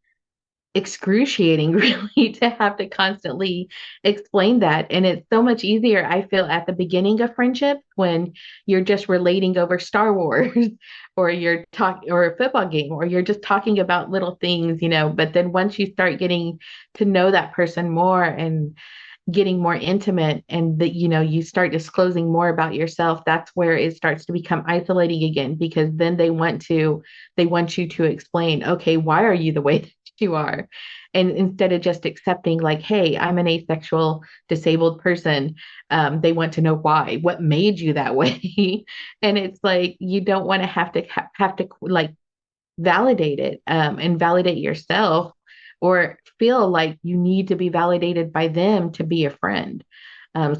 excruciating, really, to have to constantly explain that. And it's so much easier, I feel, at the beginning of friendship, when you're just relating over Star Wars or you're talking, or a football game, or you're just talking about little things, but then once you start getting to know that person more and getting more intimate, and that you start disclosing more about yourself, that's where it starts to become isolating again, because then they want you to explain, okay, why are you the way that you are? And instead of just accepting, like, hey, I'm an asexual disabled person, they want to know why, what made you that way. And it's like, you don't want to have to like validate it, and validate yourself, or feel like you need to be validated by them to be a friend.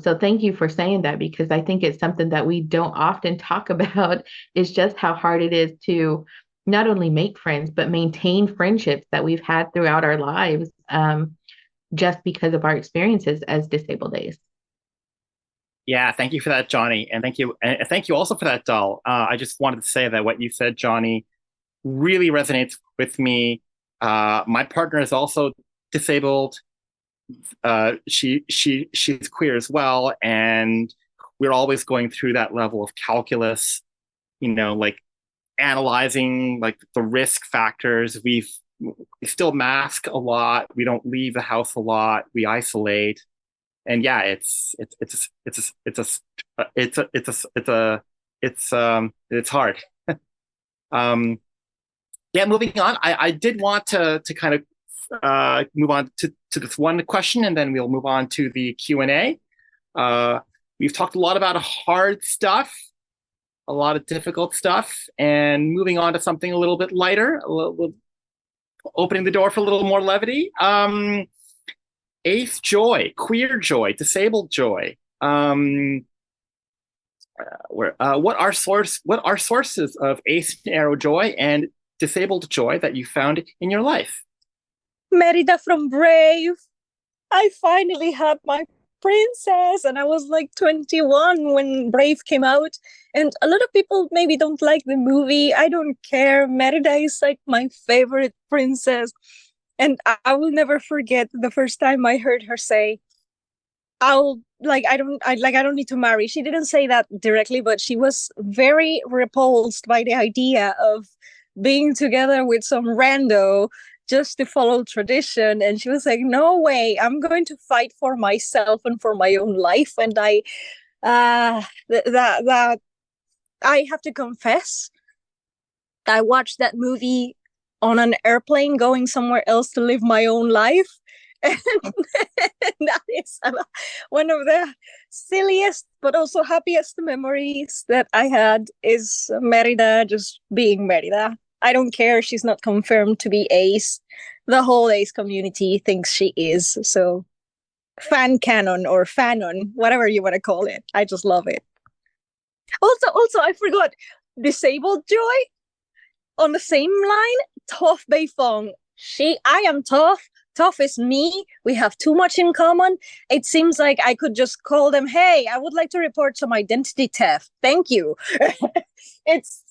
So thank you for saying that, because I think it's something that we don't often talk about, is just how hard it is to not only make friends, but maintain friendships that we've had throughout our lives, just because of our experiences as disabled ACE. Yeah, thank you for that, Johnny. And thank you also for that, Dal. I just wanted to say that what you said, Johnny, really resonates with me. My partner is also disabled. She's queer as well, and we're always going through that level of calculus, like analyzing like the risk factors. We still mask a lot. We don't leave the house a lot. We isolate, and yeah, it's hard. Yeah, moving on. I did want to kind of move on to this one question, and then we'll move on to the Q&A. We've talked a lot about hard stuff, a lot of difficult stuff, and moving on to something a little bit lighter, opening the door for a little more levity. ACE joy, queer joy, disabled joy. What are sources of ACE narrow joy and disabled joy that you found in your life? Merida from Brave. I finally had my princess, and I was like 21 when Brave came out. And a lot of people maybe don't like the movie. I don't care. Merida is like my favorite princess. And I will never forget the first time I heard her say, I don't need to marry. She didn't say that directly, but she was very repulsed by the idea of being together with some rando just to follow tradition. And she was like, no way, I'm going to fight for myself and for my own life. And that I have to confess, I watched that movie on an airplane going somewhere else to live my own life. And that is one of the silliest but also happiest memories that I had is Merida just being Merida. I don't care, she's not confirmed to be Ace. The whole Ace community thinks she is. So fan canon or fanon, whatever you want to call it. I just love it. Also, I forgot Disabled Joy on the same line. Toph Beifong. I am Toph. Toph is me. We have too much in common. It seems like I could just call them, hey, I would like to report some identity theft. Thank you. it's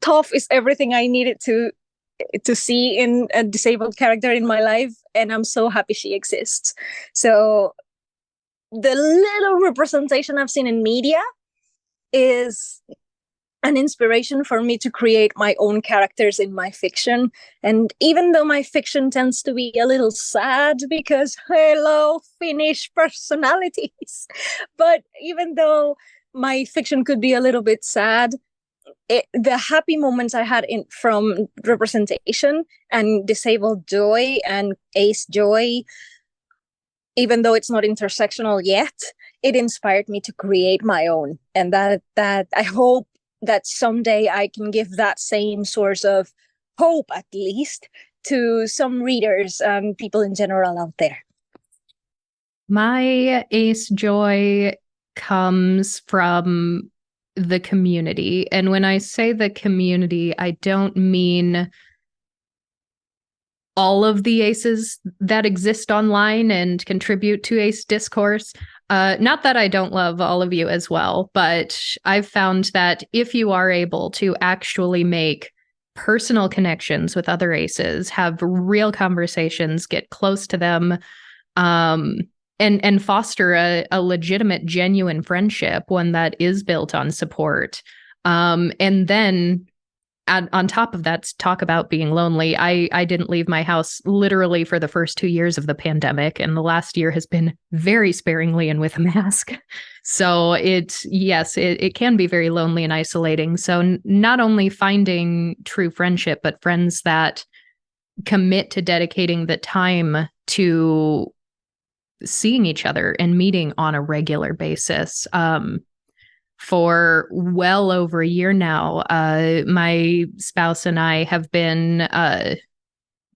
Toph is everything I needed to see in a disabled character in my life, and I'm so happy she exists. So the little representation I've seen in media is an inspiration for me to create my own characters in my fiction. And even though my fiction tends to be a little sad because hello, Finnish personalities, but even though my fiction could be a little bit sad, the happy moments I had from representation and Disabled Joy and Ace Joy, even though it's not intersectional yet, it inspired me to create my own. And that I hope that someday I can give that same source of hope, at least, to some readers and people in general out there. My Ace Joy comes from the community. And when I say the community, I don't mean all of the aces that exist online and contribute to ace discourse. Not that I don't love all of you as well, but I've found that if you are able to actually make personal connections with other aces, have real conversations, get close to them, and foster a legitimate, genuine friendship, one that is built on support, and then on top of that, talk about being lonely. I didn't leave my house literally for the first 2 years of the pandemic, and the last year has been very sparingly and with a mask. So it can be very lonely and isolating. So not only finding true friendship, but friends that commit to dedicating the time to seeing each other and meeting on a regular basis. For well over a year now, my spouse and I have been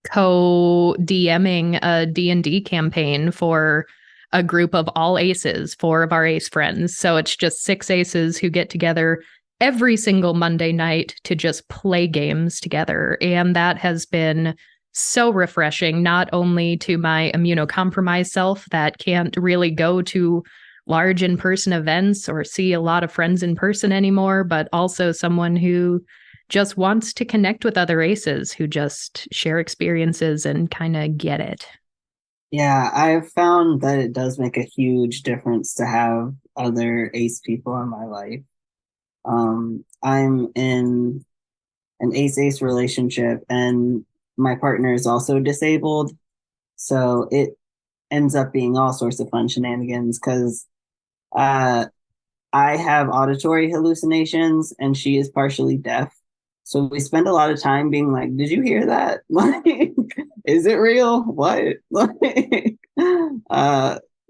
co-DMing a D&D campaign for a group of all aces, 4 of our ace friends. So it's just 6 aces who get together every single Monday night to just play games together. And that has been so refreshing, not only to my immunocompromised self that can't really go to large in-person events or see a lot of friends in person anymore, but also someone who just wants to connect with other aces who just share experiences and kind of get it. Yeah, I've found that it does make a huge difference to have other ace people in my life. I'm in an ace-ace relationship, and my partner is also disabled. So it ends up being all sorts of fun shenanigans because I have auditory hallucinations and she is partially deaf. So we spend a lot of time being like, did you hear that? Like, is it real? What? Like,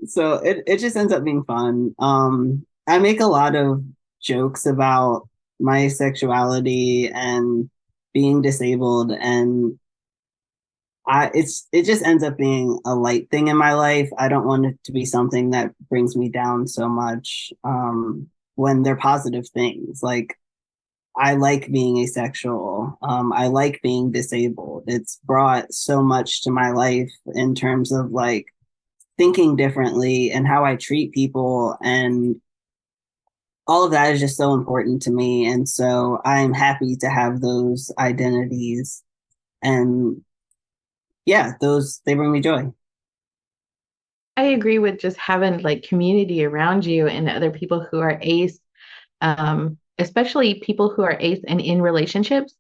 so it just ends up being fun. I make a lot of jokes about my sexuality and being disabled, and it just ends up being a light thing in my life. I don't want it to be something that brings me down so much when they're positive things. Like, I like being asexual. I like being disabled. It's brought so much to my life in terms of like thinking differently and how I treat people, and all of that is just so important to me. And so I'm happy to have those identities. And yeah, those, they bring me joy. I agree with just having like community around you and other people who are ace, especially people who are ace and in relationships.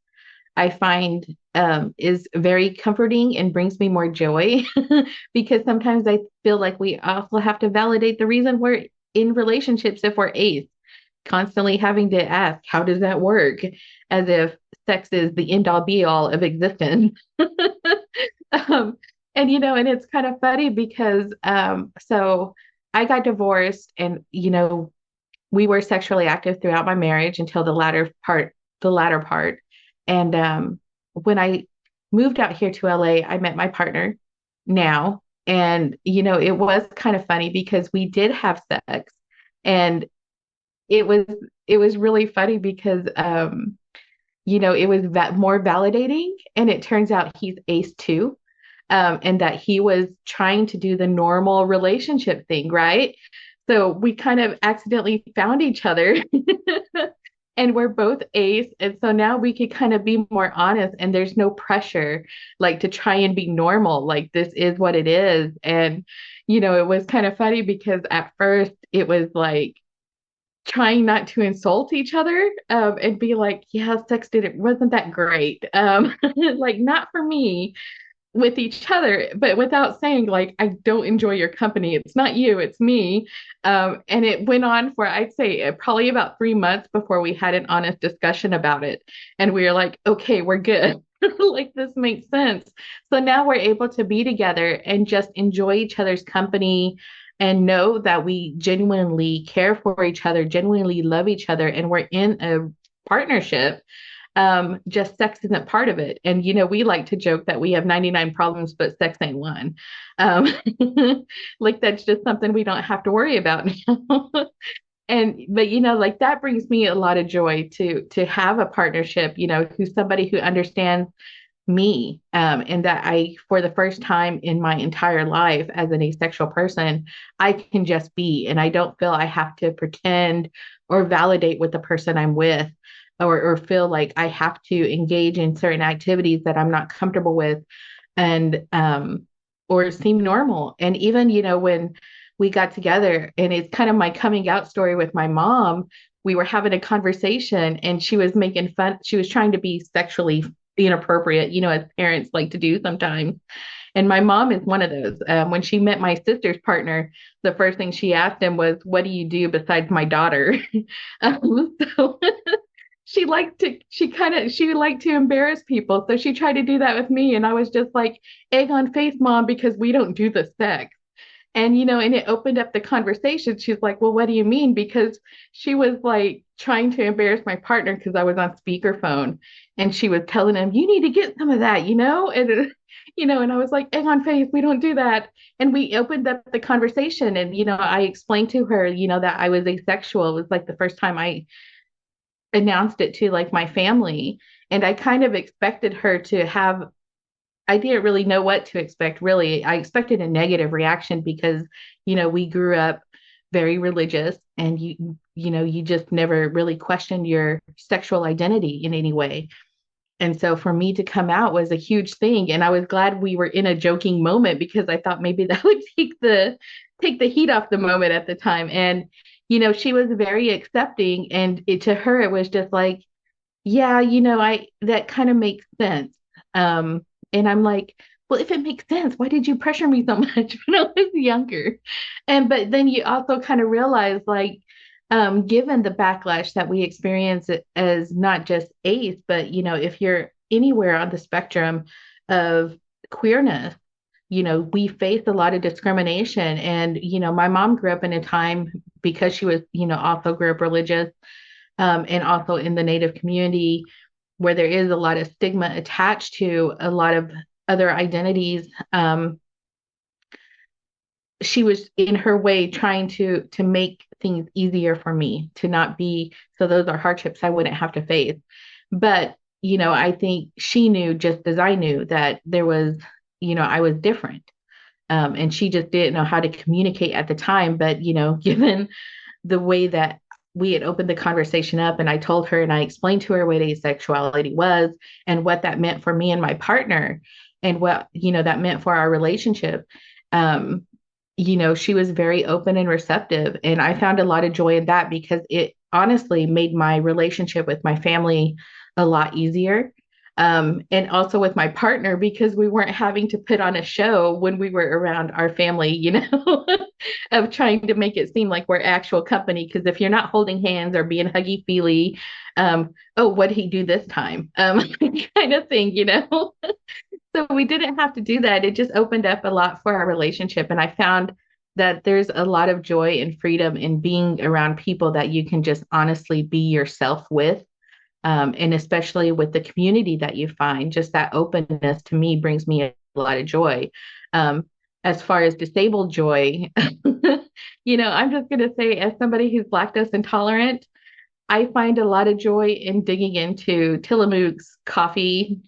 I find is very comforting and brings me more joy because sometimes I feel like we also have to validate the reason we're in relationships if we're ace, constantly having to ask, how does that work? As if sex is the end all be all of existence. um, and and it's kind of funny because so I got divorced, and we were sexually active throughout my marriage until the latter part. And when I moved out here to LA, I met my partner now. And it was kind of funny because we did have sex, and it was it was really funny because it was more validating, and it turns out he's ace too. And that he was trying to do the normal relationship thing, right? So we kind of accidentally found each other and we're both ace. And so now we could kind of be more honest, and there's no pressure like to try and be normal. Like this is what it is. And, it was kind of funny because at first it was like, trying not to insult each other and be like, yeah, sex it wasn't that great. Like not for me with each other, but without saying like, I don't enjoy your company. It's not you, it's me. And it went on for, I'd say probably about 3 months before we had an honest discussion about it. And we were like, okay, we're good. Like this makes sense. So now we're able to be together and just enjoy each other's company and know that we genuinely care for each other, genuinely love each other, and we're in a partnership. Just sex isn't part of it. And we like to joke that we have 99 problems, but sex ain't one. Um, like that's just something we don't have to worry about now. And but like that brings me a lot of joy to have a partnership, who's somebody who understands me, and that I, for the first time in my entire life as an asexual person, I can just be, and I don't feel I have to pretend or validate with the person I'm with, or feel like I have to engage in certain activities that I'm not comfortable with, and or seem normal. And even when we got together, and it's kind of my coming out story with my mom, we were having a conversation and she was making fun, she was trying to be sexually inappropriate, as parents like to do sometimes. And my mom is one of those. When she met my sister's partner, the first thing she asked him was, "What do you do besides my daughter?" So she liked to embarrass people. So she tried to do that with me. And I was just like, egg on face, mom, because we don't do the sex. And and it opened up the conversation. She's like, "Well, what do you mean?" Because she was like trying to embarrass my partner because I was on speakerphone, and she was telling him, "You need to get some of that," and and I was like, "Egg on face, we don't do that." And we opened up the conversation, and I explained to her, that I was asexual. It was like the first time I announced it to like my family, and I kind of expected her to have, I didn't really know what to expect, really. I expected a negative reaction because, we grew up very religious, and you just never really questioned your sexual identity in any way. And so for me to come out was a huge thing. And I was glad we were in a joking moment because I thought maybe that would take the heat off the moment at the time. And, she was very accepting, and to her, it was just like, yeah, that kind of makes sense. And I'm like, well, if it makes sense, why did you pressure me so much when I was younger? But then you also kind of realize, like, given the backlash that we experience as not just ace, but if you're anywhere on the spectrum of queerness, we face a lot of discrimination. And my mom grew up in a time, because she was also grew up religious, and also in the Native community, where there is a lot of stigma attached to a lot of other identities. She was in her way trying to make things easier for me to not be, so those are hardships I wouldn't have to face. But I think she knew, just as I knew, that there was, I was different. And she just didn't know how to communicate at the time. But, given the way that we had opened the conversation up, and I told her and I explained to her what asexuality was and what that meant for me and my partner, and what, that meant for our relationship. She was very open and receptive. And I found a lot of joy in that, because it honestly made my relationship with my family a lot easier. And also with my partner, because we weren't having to put on a show when we were around our family, of trying to make it seem like we're actual company. Because if you're not holding hands or being huggy feely, oh, what did he do this time? Kind of thing, So we didn't have to do that. It just opened up a lot for our relationship. And I found that there's a lot of joy and freedom in being around people that you can just honestly be yourself with. And especially with the community that you find, just that openness to me brings me a lot of joy. As far as disabled joy, I'm just going to say, as somebody who's lactose intolerant, I find a lot of joy in digging into Tillamook's coffee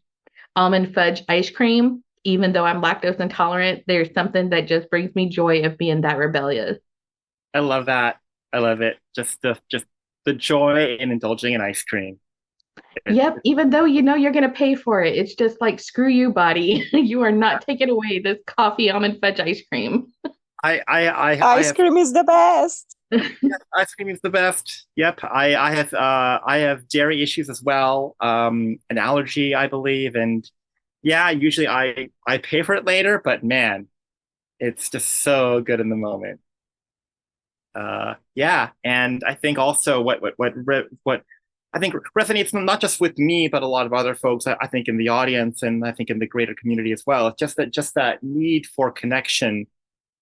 almond fudge ice cream. Even though I'm lactose intolerant, there's something that just brings me joy of being that rebellious. I love that. I love it. Just the joy in indulging in ice cream. Yep, even though you're going to pay for it. It's just like, screw you, body. You are not taking away this coffee almond fudge ice cream. Ice cream is the best. Ice cream is the best. Yep. I have dairy issues as well. An allergy, I believe. And yeah, usually I pay for it later, but man, it's just so good in the moment. Yeah. And I think also what I think resonates not just with me, but a lot of other folks, I think in the audience, and I think in the greater community as well. It's just that need for connection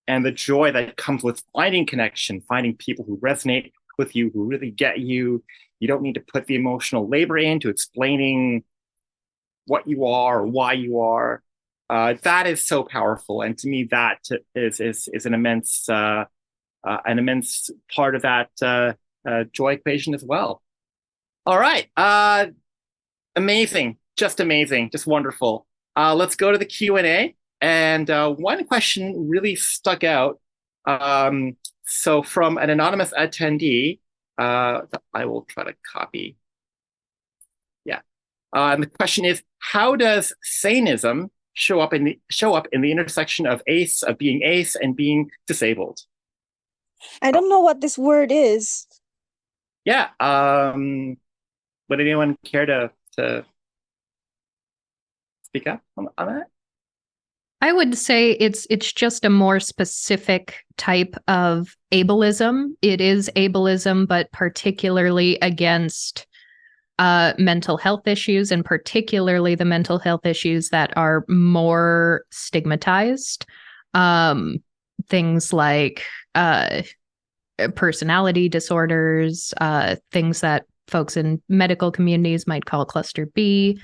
and the joy that comes with finding connection, finding people who resonate with you, who really get you. You don't need to put the emotional labor into explaining what you are or why you are. That is so powerful, and to me, that is an immense part of that joy equation as well. All right. Amazing. Just wonderful. Let's go to the Q&A. And one question really stuck out. So from an anonymous attendee, I will try to copy. Yeah. And the question is, how does saneism show up in the intersection of being ace and being disabled? I don't know what this word is. Yeah. Would anyone care to speak up on that? I would say it's just a more specific type of ableism. It is ableism, but particularly against mental health issues, and particularly the mental health issues that are more stigmatized. Things like personality disorders, things that folks in medical communities might call cluster B.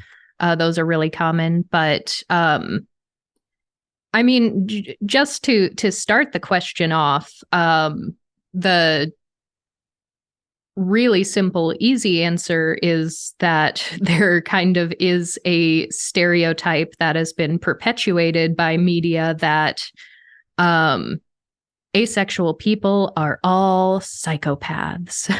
Those are really common. But I mean, just to start the question off, the really simple, easy answer is that there kind of is a stereotype that has been perpetuated by media that asexual people are all psychopaths.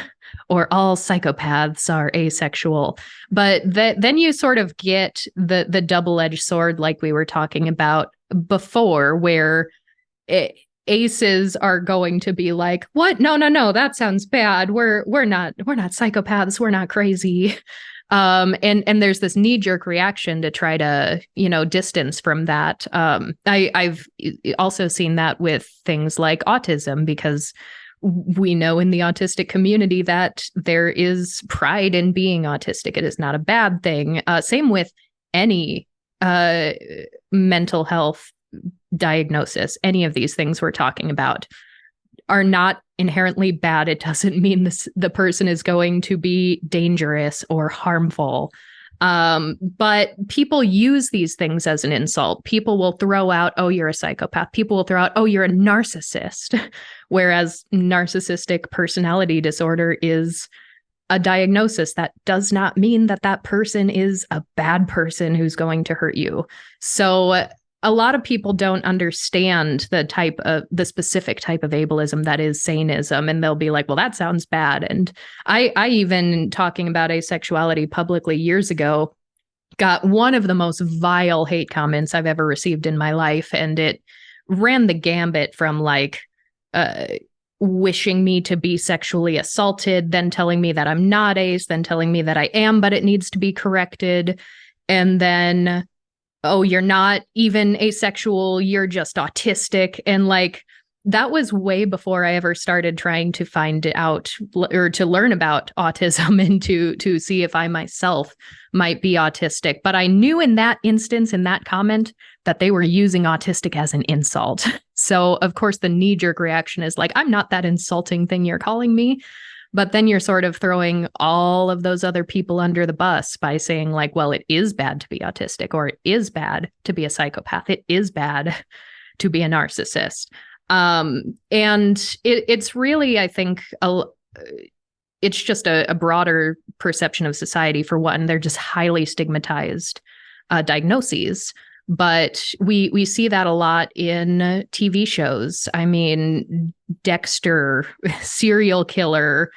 Or all psychopaths are asexual. But then you sort of get the double-edged sword, like we were talking about before, where aces are going to be like, what? No, that sounds bad. We're not psychopaths. We're not crazy. And there's this knee-jerk reaction to try to, distance from that. I've also seen that with things like autism, because we know in the autistic community that there is pride in being autistic. It is not a bad thing. Same with any mental health diagnosis. Any of these things we're talking about are not inherently bad. It doesn't mean the person is going to be dangerous or harmful. But people use these things as an insult. People will throw out, oh, you're a psychopath. People will throw out, oh, you're a narcissist. Whereas narcissistic personality disorder is a diagnosis. That does not mean that person is a bad person who's going to hurt you. So a lot of people don't understand the specific type of ableism that is saneism, and they'll be like, well, that sounds bad. And I even, talking about asexuality publicly years ago, got one of the most vile hate comments I've ever received in my life, and it ran the gambit from like wishing me to be sexually assaulted, then telling me that I'm not ace, then telling me that I am, but it needs to be corrected, and then, oh, you're not even asexual, you're just autistic. And like, that was way before I ever started trying to find out or to learn about autism and to see if I myself might be autistic. But I knew in that instance, in that comment, that they were using autistic as an insult. So of course, the knee-jerk reaction is like, I'm not that insulting thing you're calling me. But then you're sort of throwing all of those other people under the bus by saying like, well, it is bad to be autistic, or it is bad to be a psychopath. It is bad to be a narcissist. And it's really, I think, it's just a broader perception of society. For one, they're just highly stigmatized diagnoses. But we see that a lot in TV shows. I mean, Dexter, serial killer,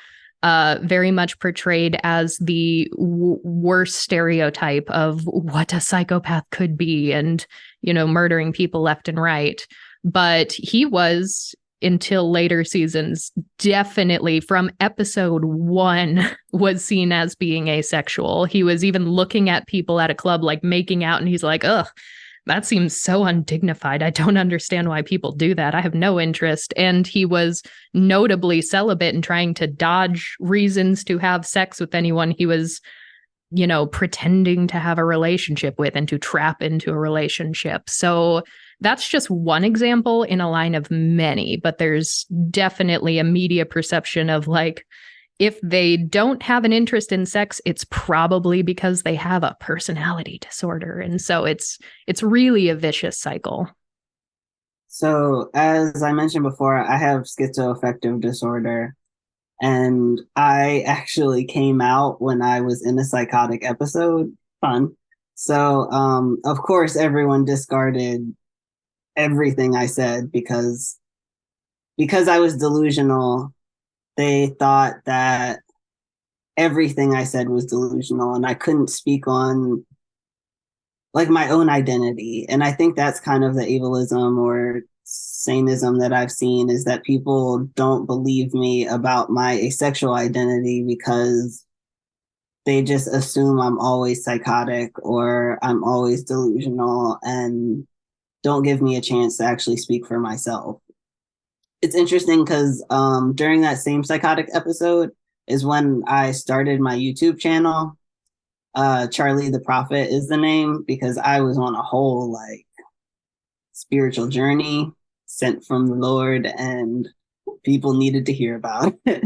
very much portrayed as the worst stereotype of what a psychopath could be, and, you know, murdering people left and right. But he was, until later seasons, definitely from episode 1, was seen as being asexual. He was even looking at people at a club, like making out, and he's like, ugh, that seems so undignified. I don't understand why people do that. I have no interest. And he was notably celibate and trying to dodge reasons to have sex with anyone he was, you know, pretending to have a relationship with and to trap into a relationship. So that's just one example in a line of many, but there's definitely a media perception of like, if they don't have an interest in sex, it's probably because they have a personality disorder. And so it's really a vicious cycle. So as I mentioned before, I have schizoaffective disorder, and I actually came out when I was in a psychotic episode. Fun. So of course everyone discarded everything I said because I was delusional. They thought that everything I said was delusional, and I couldn't speak on like my own identity. And I think that's kind of the ableism or saneism that I've seen, is that people don't believe me about my asexual identity because they just assume I'm always psychotic or I'm always delusional, and don't give me a chance to actually speak for myself. It's interesting because during that same psychotic episode is when I started my YouTube channel. Charlie the Prophet is the name, because I was on a whole like spiritual journey sent from the Lord, and people needed to hear about it.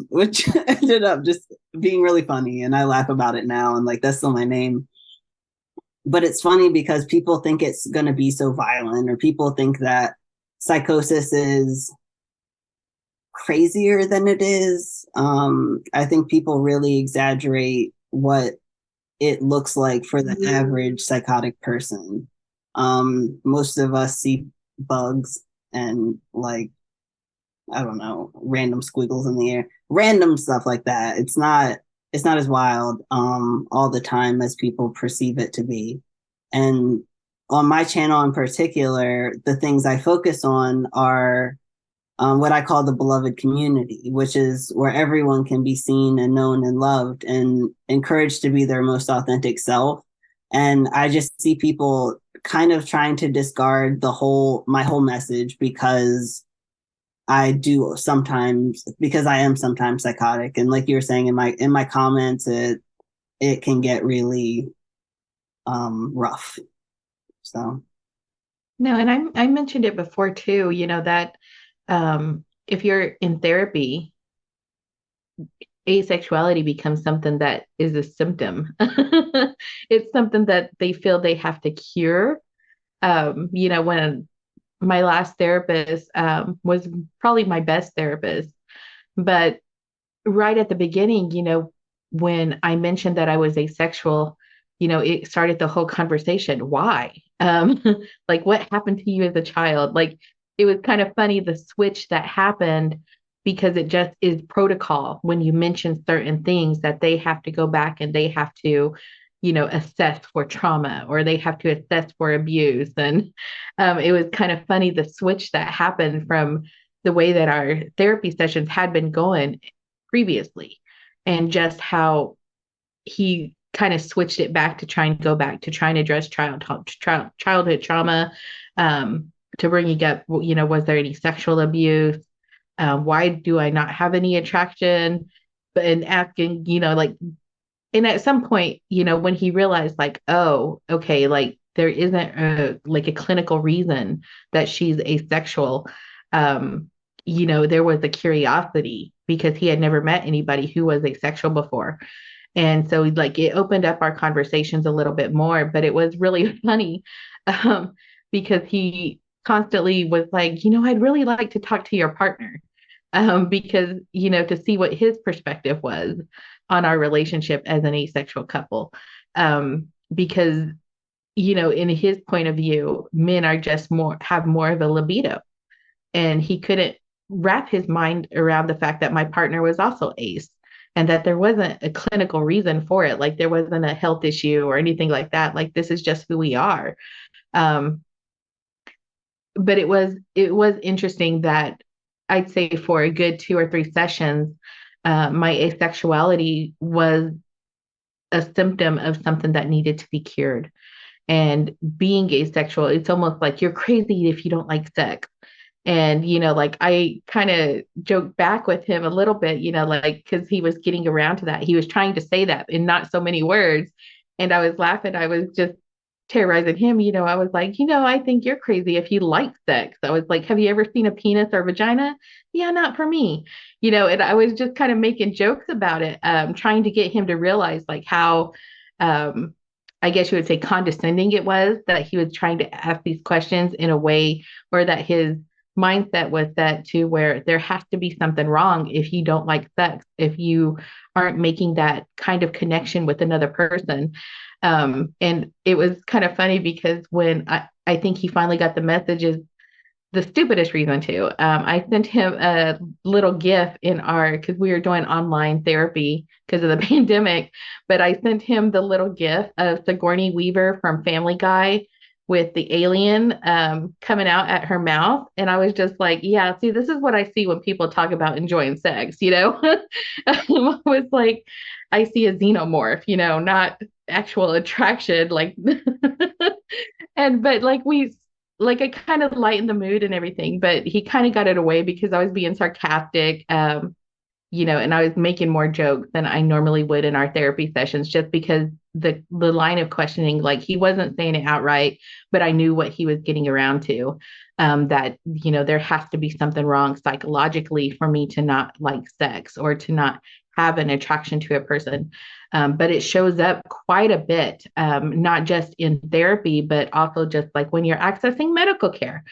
Which ended up just being really funny, and I laugh about it now, and like that's still my name. But it's funny because people think it's going to be so violent, or people think that psychosis is crazier than it is. I think people really exaggerate what it looks like for the average psychotic person. Most of us see bugs and like, I don't know, random squiggles in the air, random stuff like that. It's not as wild all the time as people perceive it to be. And on my channel in particular, the things I focus on are what I call the beloved community, which is where everyone can be seen and known and loved and encouraged to be their most authentic self. And I just see people kind of trying to discard my whole message because I am sometimes psychotic. And like you were saying in my comments, it can get really rough. So No, and I mentioned it before too, you know, that if you're in therapy, asexuality becomes something that is a symptom. It's something that they feel they have to cure. You know, when my last therapist was probably my best therapist, but right at the beginning, you know, when I mentioned that I was asexual, it started the whole conversation. Why? Like what happened to you as a child? Like it was kind of funny the switch that happened because it just is protocol when you mention certain things that they have to go back and they have to, assess for trauma or they have to assess for abuse. And it was kind of funny the switch that happened from the way that our therapy sessions had been going previously and just how he kind of switched it back to trying to go back to trying to address childhood trauma, to bringing up, was there any sexual abuse? Why do I not have any attraction? But and asking, like, and at some point, when he realized, like, oh, okay, like there isn't a clinical reason that she's asexual. There was a curiosity because he had never met anybody who was asexual before. And so like it opened up our conversations a little bit more, but it was really funny because he constantly was like, I'd really like to talk to your partner because, to see what his perspective was on our relationship as an asexual couple. Because, in his point of view, men are just have more of a libido. And he couldn't wrap his mind around the fact that my partner was also ace and that there wasn't a clinical reason for it. Like there wasn't a health issue or anything like that. Like this is just who we are. But it was interesting that I'd say for a good 2 or 3 sessions, my asexuality was a symptom of something that needed to be cured. And being asexual, it's almost like you're crazy if you don't like sex. And, like I kind of joked back with him a little bit, like, because he was getting around to that. He was trying to say that in not so many words. And I was laughing. I was just terrorizing him. I was like, I think you're crazy if you like sex. I was like, have you ever seen a penis or vagina? Yeah, not for me. And I was just kind of making jokes about it, trying to get him to realize like how, I guess you would say condescending it was that he was trying to ask these questions in a way or that his mindset was set to where there has to be something wrong if you don't like sex, if you aren't making that kind of connection with another person. And it was kind of funny because when I think he finally got the messages, the stupidest reason too. I sent him a little GIF because we were doing online therapy because of the pandemic, but I sent him the little GIF of Sigourney Weaver from Family Guy with the alien coming out at her mouth. And I was just like, yeah, see, this is what I see when people talk about enjoying sex, I was like, I see a xenomorph, not actual attraction. Like, but I kind of lightened the mood and everything, but he kind of got it away because I was being sarcastic, and I was making more jokes than I normally would in our therapy sessions, just because the line of questioning, like he wasn't saying it outright, but I knew what he was getting around to, that, there has to be something wrong psychologically for me to not like sex or to not have an attraction to a person. But it shows up quite a bit, not just in therapy, but also just like when you're accessing medical care.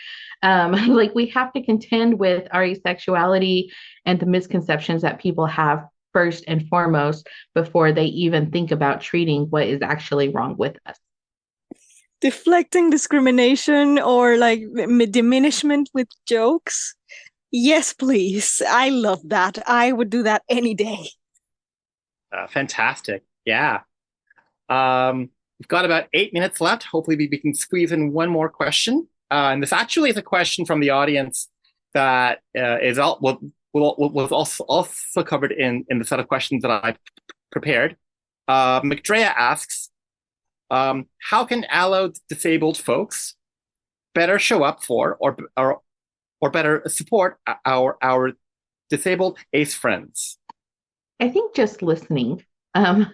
Like we have to contend with our asexuality and the misconceptions that people have first and foremost before they even think about treating what is actually wrong with us. Deflecting discrimination or like diminishment with jokes. Yes, please. I love that. I would do that any day. Fantastic. Yeah. We've got about 8 minutes left. Hopefully we can squeeze in one more question. And this actually is a question from the audience that was also covered in the set of questions that I prepared. McDrea asks, how can allo disabled folks better show up for or better support our disabled ace friends? I think just listening, and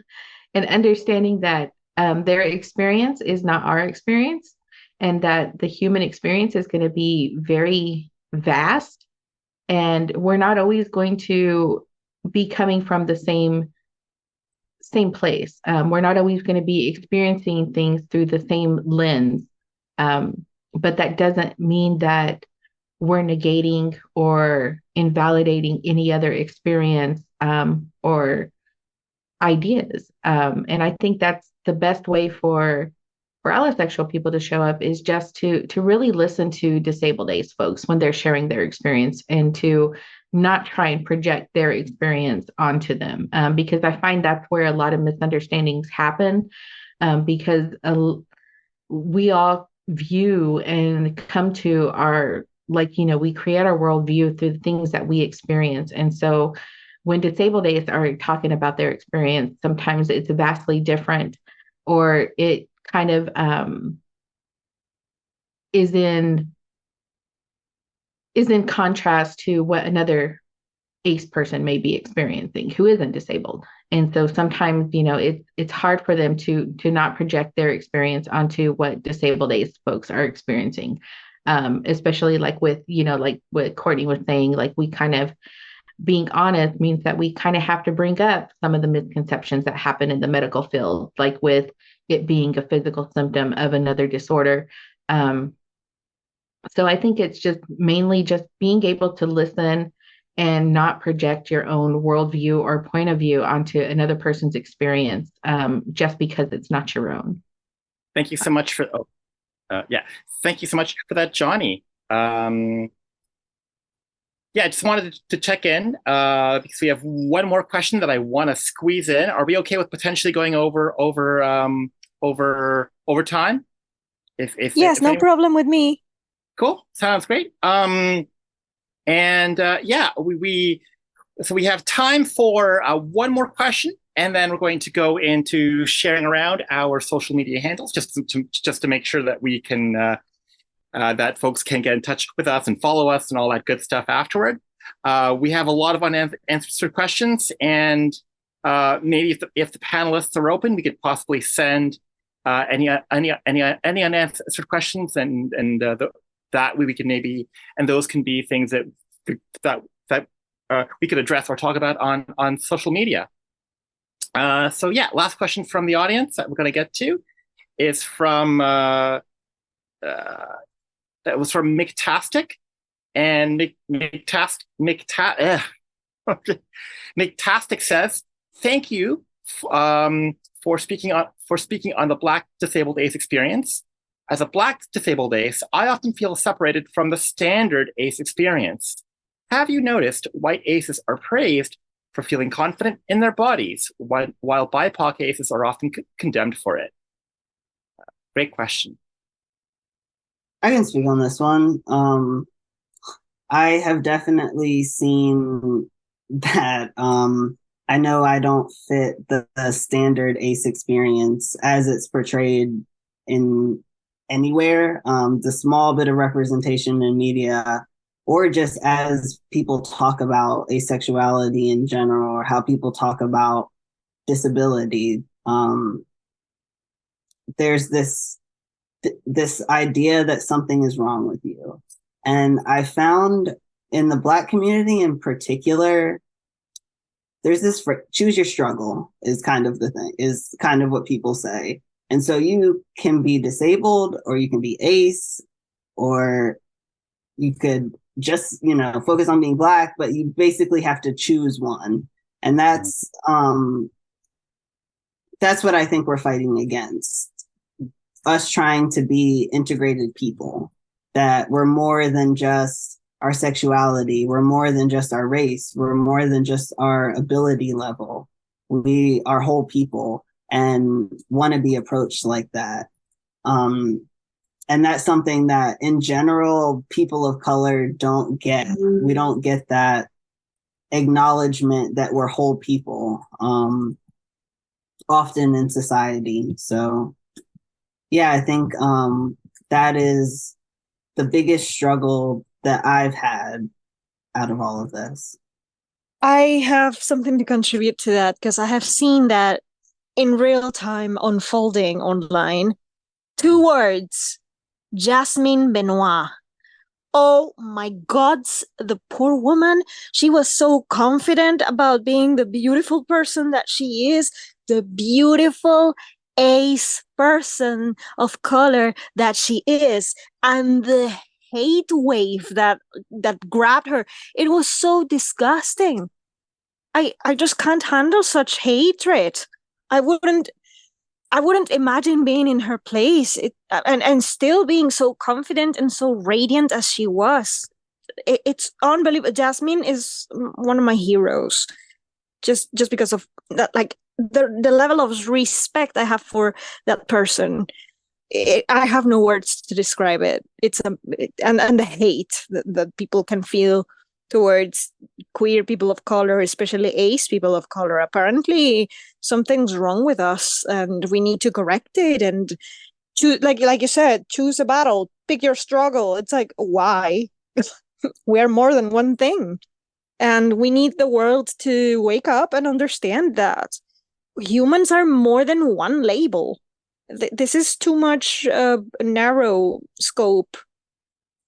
understanding that their experience is not our experience, and that the human experience is going to be very vast, and we're not always going to be coming from the same place. We're not always going to be experiencing things through the same lens, but that doesn't mean that we're negating or invalidating any other experience, or ideas. And I think that's the best way for allosexual people to show up, is just to really listen to disabled ace folks when they're sharing their experience, and to not try and project their experience onto them, because I find that's where a lot of misunderstandings happen, because we all view and come to our, like, we create our worldview through the things that we experience. And so when disabled ace are talking about their experience, sometimes it's vastly different, or it kind of is in contrast to what another ace person may be experiencing who isn't disabled. And so sometimes, it's hard for them to not project their experience onto what disabled ace folks are experiencing. Especially like with, like what Courtney was saying, like we kind of, being honest means that we kind of have to bring up some of the misconceptions that happen in the medical field, like with it being a physical symptom of another disorder. So I think it's just mainly just being able to listen and not project your own worldview or point of view onto another person's experience, just because it's not your own. Thank you so much for, thank you so much for that, Johnny. I just wanted to check in because we have one more question that I want to squeeze in. Are we okay with potentially going over time? Yes, no problem with me. Cool, sounds great. We have time for one more question, and then we're going to go into sharing around our social media handles just to make sure that we can. That folks can get in touch with us and follow us and all that good stuff afterward. We have a lot of unanswered questions, and maybe if the panelists are open, we could possibly send any unanswered questions, and that way we can maybe, and those can be things that we could address or talk about on social media. Last question from the audience that we're going to get to is from. That was from McTastic, and McTastic says, "Thank you for speaking on the Black disabled ace experience. As a Black disabled ace, I often feel separated from the standard ace experience. Have you noticed white aces are praised for feeling confident in their bodies, while BIPOC aces are often condemned for it?" Great question. I can speak on this one. I have definitely seen that. I know I don't fit the standard ace experience as it's portrayed in anywhere. The small bit of representation in media, or just as people talk about asexuality in general, or how people talk about disability, there's this idea that something is wrong with you. And I found in the Black community in particular, there's this choose your struggle is kind of the thing, is kind of what people say. And so you can be disabled, or you can be ace, or you could just, focus on being Black, but you basically have to choose one. And that's what I think we're fighting against. Us trying to be integrated people, that we're more than just our sexuality, we're more than just our race, we're more than just our ability level. We are whole people and want to be approached like that. And that's something that in general, people of color don't get. We don't get that acknowledgement that we're whole people often in society. So yeah, I think that is the biggest struggle that I've had out of all of this. I have something to contribute to that, because I have seen that in real time unfolding online. 2 words: Jasmine Benoit. Oh my God, the poor woman. She was so confident about being the beautiful person that she is, the beautiful ace person of color that she is, and the hate wave that grabbed her, it was so disgusting. I just can't handle such hatred. I wouldn't imagine being in her place, and still being so confident and so radiant as she was. It's unbelievable. Jasmine is one of my heroes, just because of that, like the level of respect I have for that person. I have no words to describe it. And the hate that people can feel towards queer people of color, especially ace people of color. Apparently, something's wrong with us, and we need to correct it. And choose, like you said, choose a battle, pick your struggle. It's like, why? We're more than one thing, and we need the world to wake up and understand that humans are more than one label. This is too much narrow scope.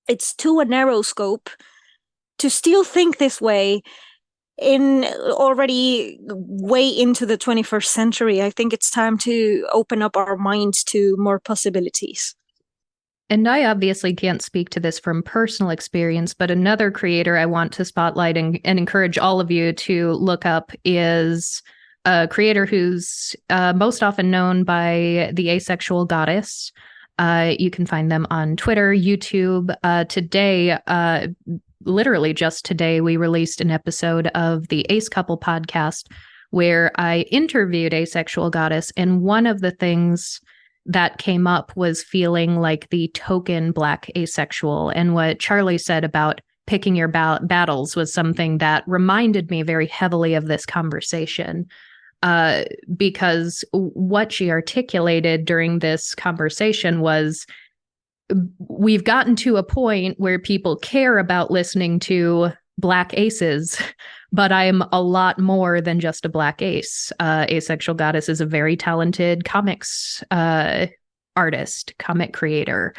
It's too a narrow scope to still think this way in already way into the 21st century. I think it's time to open up our minds to more possibilities. And I obviously can't speak to this from personal experience, but another creator I want to spotlight and encourage all of you to look up is a creator who's most often known by the Asexual Goddess. You can find them on Twitter, YouTube. Today, literally just today, we released an episode of the Ace Couple podcast where I interviewed Asexual Goddess, and one of the things that came up was feeling like the token Black asexual. And what Charlie said about picking your battles was something that reminded me very heavily of this conversation. Because what she articulated during this conversation was, we've gotten to a point where people care about listening to Black aces, but I'm a lot more than just a Black ace. Asexual Goddess is a very talented comics artist, comic creator,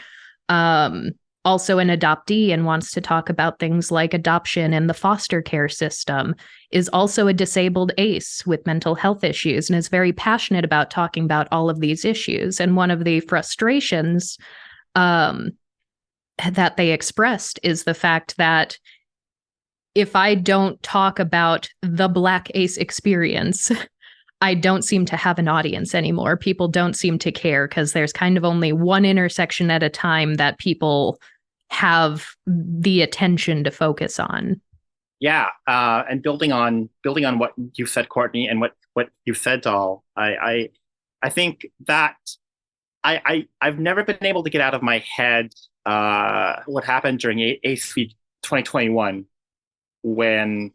also an adoptee, and wants to talk about things like adoption and the foster care system, is also a disabled ace with mental health issues, and is very passionate about talking about all of these issues. And one of the frustrations that they expressed is the fact that if I don't talk about the Black ace experience, I don't seem to have an audience anymore. People don't seem to care because there's kind of only one intersection at a time that people have the attention to focus on. Yeah, and building on what you said, Courtney, and what you said, Doll, I think that I've never been able to get out of my head what happened during ACE 2021 when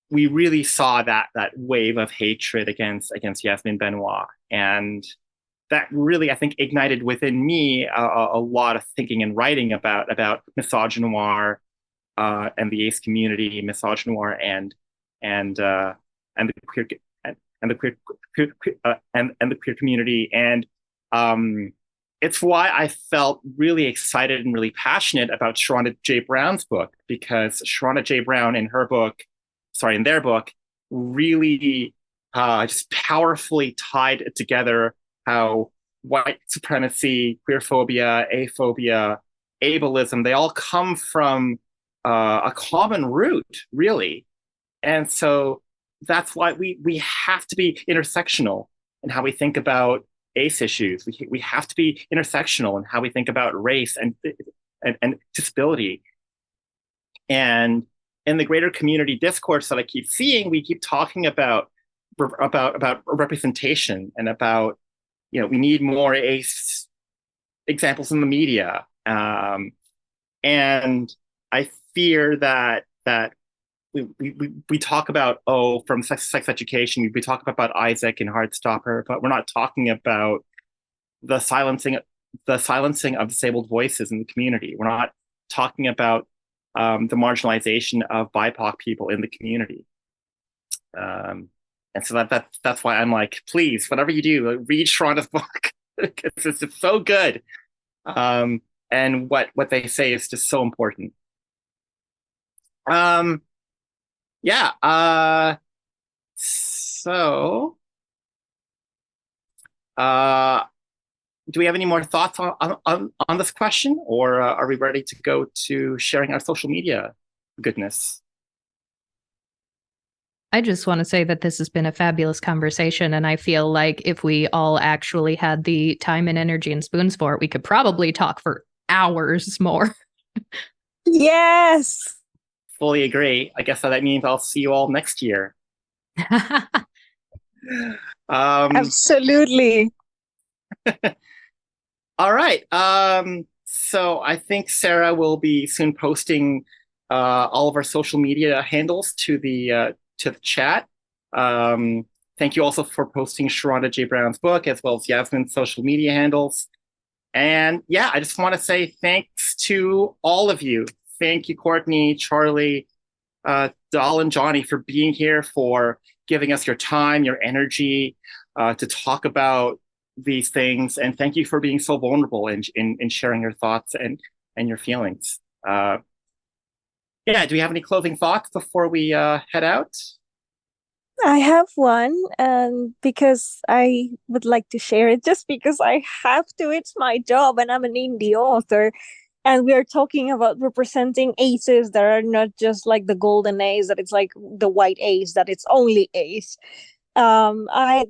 we really saw that wave of hatred against Yasmin Benoit, and that really, I think, ignited within me a lot of thinking and writing about misogynoir and the ace community, misogynoir and the queer community, and it's why I felt really excited and really passionate about Sharona J. Brown's book, because Sharona J. Brown in their book, really just powerfully tied together how white supremacy, queerphobia, aphobia, ableism, they all come from a common root, really. And so that's why we have to be intersectional in how we think about ACE issues. We have to be intersectional in how we think about race and disability. And in the greater community discourse that I keep seeing, we keep talking about representation and about, we need more ACE examples in the media. And I fear that we talk about, from sex education, we talk about Isaac and Heartstopper, but we're not talking about the silencing of disabled voices in the community. We're not talking about the marginalization of BIPOC people in the community. And so that's why I'm like, please, whatever you do, read Sharona's book, because it's so good. And what they say is just so important. So do we have any more thoughts on this question, or are we ready to go to sharing our social media goodness? I just want to say that this has been a fabulous conversation. And I feel like if we all actually had the time and energy and spoons for it, we could probably talk for hours more. Yes. Fully agree. I guess that means I'll see you all next year. Absolutely. All right. So I think Sarah will be soon posting all of our social media handles to the chat. Thank you also for posting Sharonda J. Brown's book as well as Yasmin's social media handles. And yeah, I just want to say thanks to all of you. Thank you, Courtney, Charlie, Dal, and Johnny for being here, for giving us your time, your energy to talk about these things. And thank you for being so vulnerable in sharing your thoughts and your feelings. Yeah, do we have any closing thoughts before we head out? I have one, and because I would like to share it, just because I have to. It's my job, and I'm an indie author. And we are talking about representing aces that are not just like the golden ace, that it's like the white ace, that it's only ace. I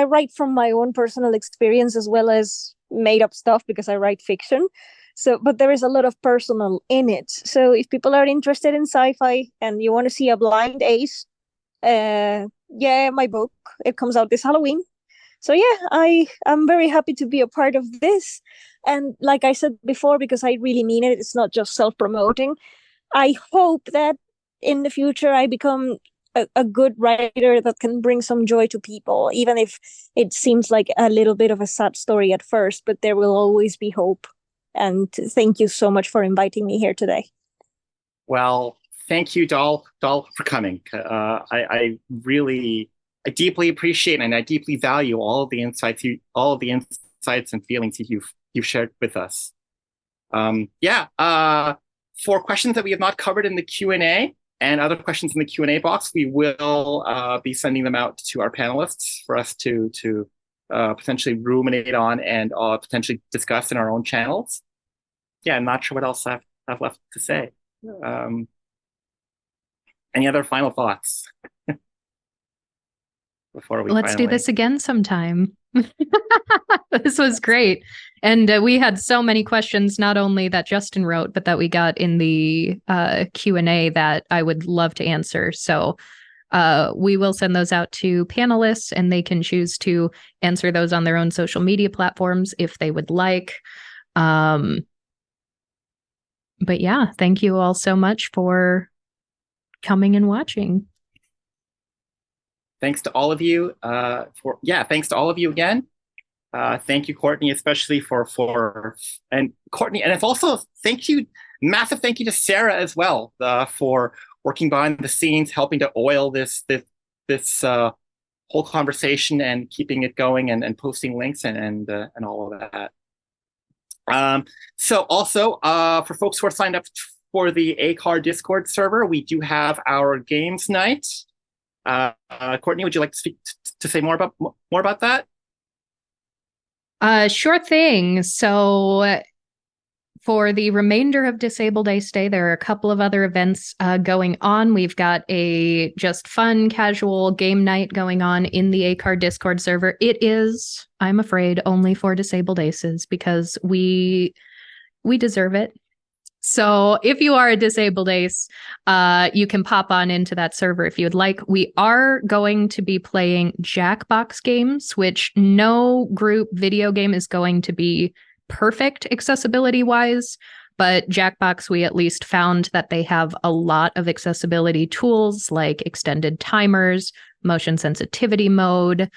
write from my own personal experience as well as made up stuff because I write fiction. So, but there is a lot of personal in it. So if people are interested in sci-fi and you want to see a blind ace, yeah, my book, it comes out this Halloween. So yeah, I'm very happy to be a part of this. And like I said before, because I really mean it, it's not just self-promoting. I hope that in the future I become a good writer that can bring some joy to people, even if it seems like a little bit of a sad story at first, but there will always be hope. And thank you so much for inviting me here today. Well, thank you, Dal, for coming. I deeply appreciate and I deeply value all of the insights and feelings you've shared with us. For questions that we have not covered in the Q&A and other questions in the Q&A box, we will be sending them out to our panelists for us to potentially ruminate on and potentially discuss in our own channels. Yeah, I'm not sure what else I have left to say. Any other final thoughts before we Let's do this again sometime. This was great. And we had so many questions, not only that Justin wrote, but that we got in the Q&A that I would love to answer. So we will send those out to panelists and they can choose to answer those on their own social media platforms if they would like. But yeah, thank you all so much for coming and watching. Thanks to all of you. Thanks to all of you again. Thank you, Courtney, especially for Courtney, and it's also massive thank you to Sarah as well for working behind the scenes, helping to oil this whole conversation and keeping it going and posting links and all of that. So also for folks who are signed up for the ACAR Discord server, we do have our games night. Courtney, would you like to say more about that? Sure thing. So for the remainder of Disabled Ace Day, there are a couple of other events going on. We've got a just fun, casual game night going on in the ACAR Discord server. It is, I'm afraid, only for Disabled Aces because we deserve it. So if you are a Disabled Ace, you can pop on into that server if you would like. We are going to be playing Jackbox games, which no group video game is going to be perfect accessibility-wise, but Jackbox, we at least found that they have a lot of accessibility tools like extended timers, motion sensitivity mode,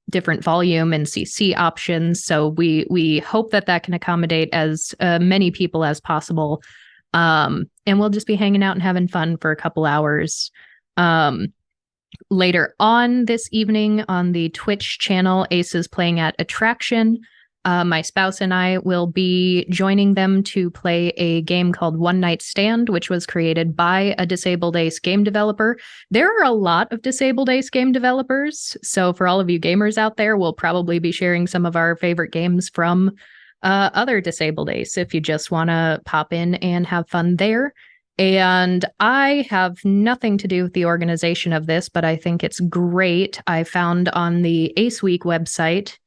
different volume and CC options. So we hope that can accommodate as many people as possible. And we'll just be hanging out and having fun for a couple hours. Later on this evening on the Twitch channel, Ace is playing at Attraction. My spouse and I will be joining them to play a game called One Night Stand, which was created by a Disabled Ace game developer. There are a lot of Disabled Ace game developers, so for all of you gamers out there, we'll probably be sharing some of our favorite games from other Disabled Ace if you just want to pop in and have fun there. And I have nothing to do with the organization of this, but I think it's great. I found on the ACE Week website,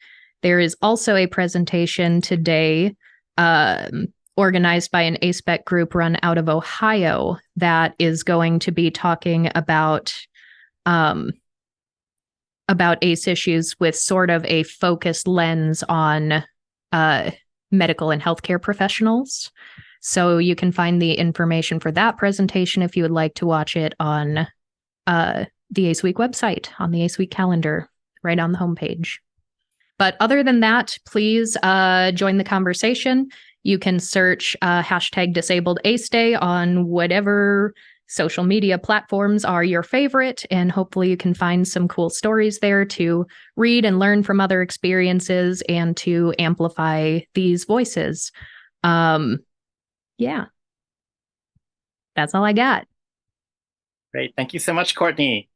there is also a presentation today organized by an ACEBEC group run out of Ohio that is going to be talking about ACE issues with sort of a focused lens on medical and healthcare professionals. So you can find the information for that presentation if you would like to watch it on the ACE Week website, on the ACE Week calendar, right on the homepage. But other than that, please join the conversation. You can search hashtag Disabled ACE Day on whatever social media platforms are your favorite, and hopefully you can find some cool stories there to read and learn from other experiences and to amplify these voices. Yeah, that's all I got. Great. Thank you so much, Courtney.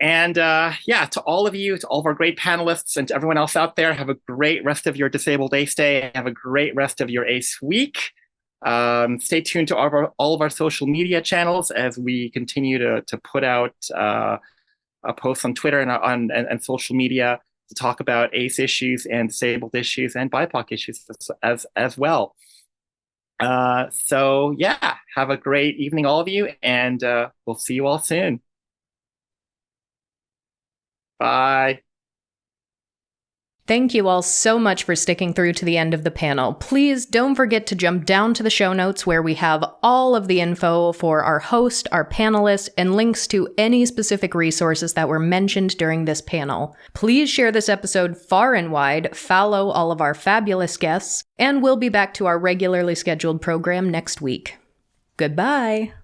And to all of you, to all of our great panelists, and to everyone else out there, have a great rest of your Disabled ACE Day. Have a great rest of your ACE Week. Stay tuned to all of our social media channels as we continue to put out posts on Twitter and social media to talk about ACE issues and disabled issues and BIPOC issues as well. Have a great evening, all of you, and we'll see you all soon. Bye. Thank you all so much for sticking through to the end of the panel. Please don't forget to jump down to the show notes where we have all of the info for our host, our panelists, and links to any specific resources that were mentioned during this panel. Please share this episode far and wide, follow all of our fabulous guests, and we'll be back to our regularly scheduled program next week. Goodbye.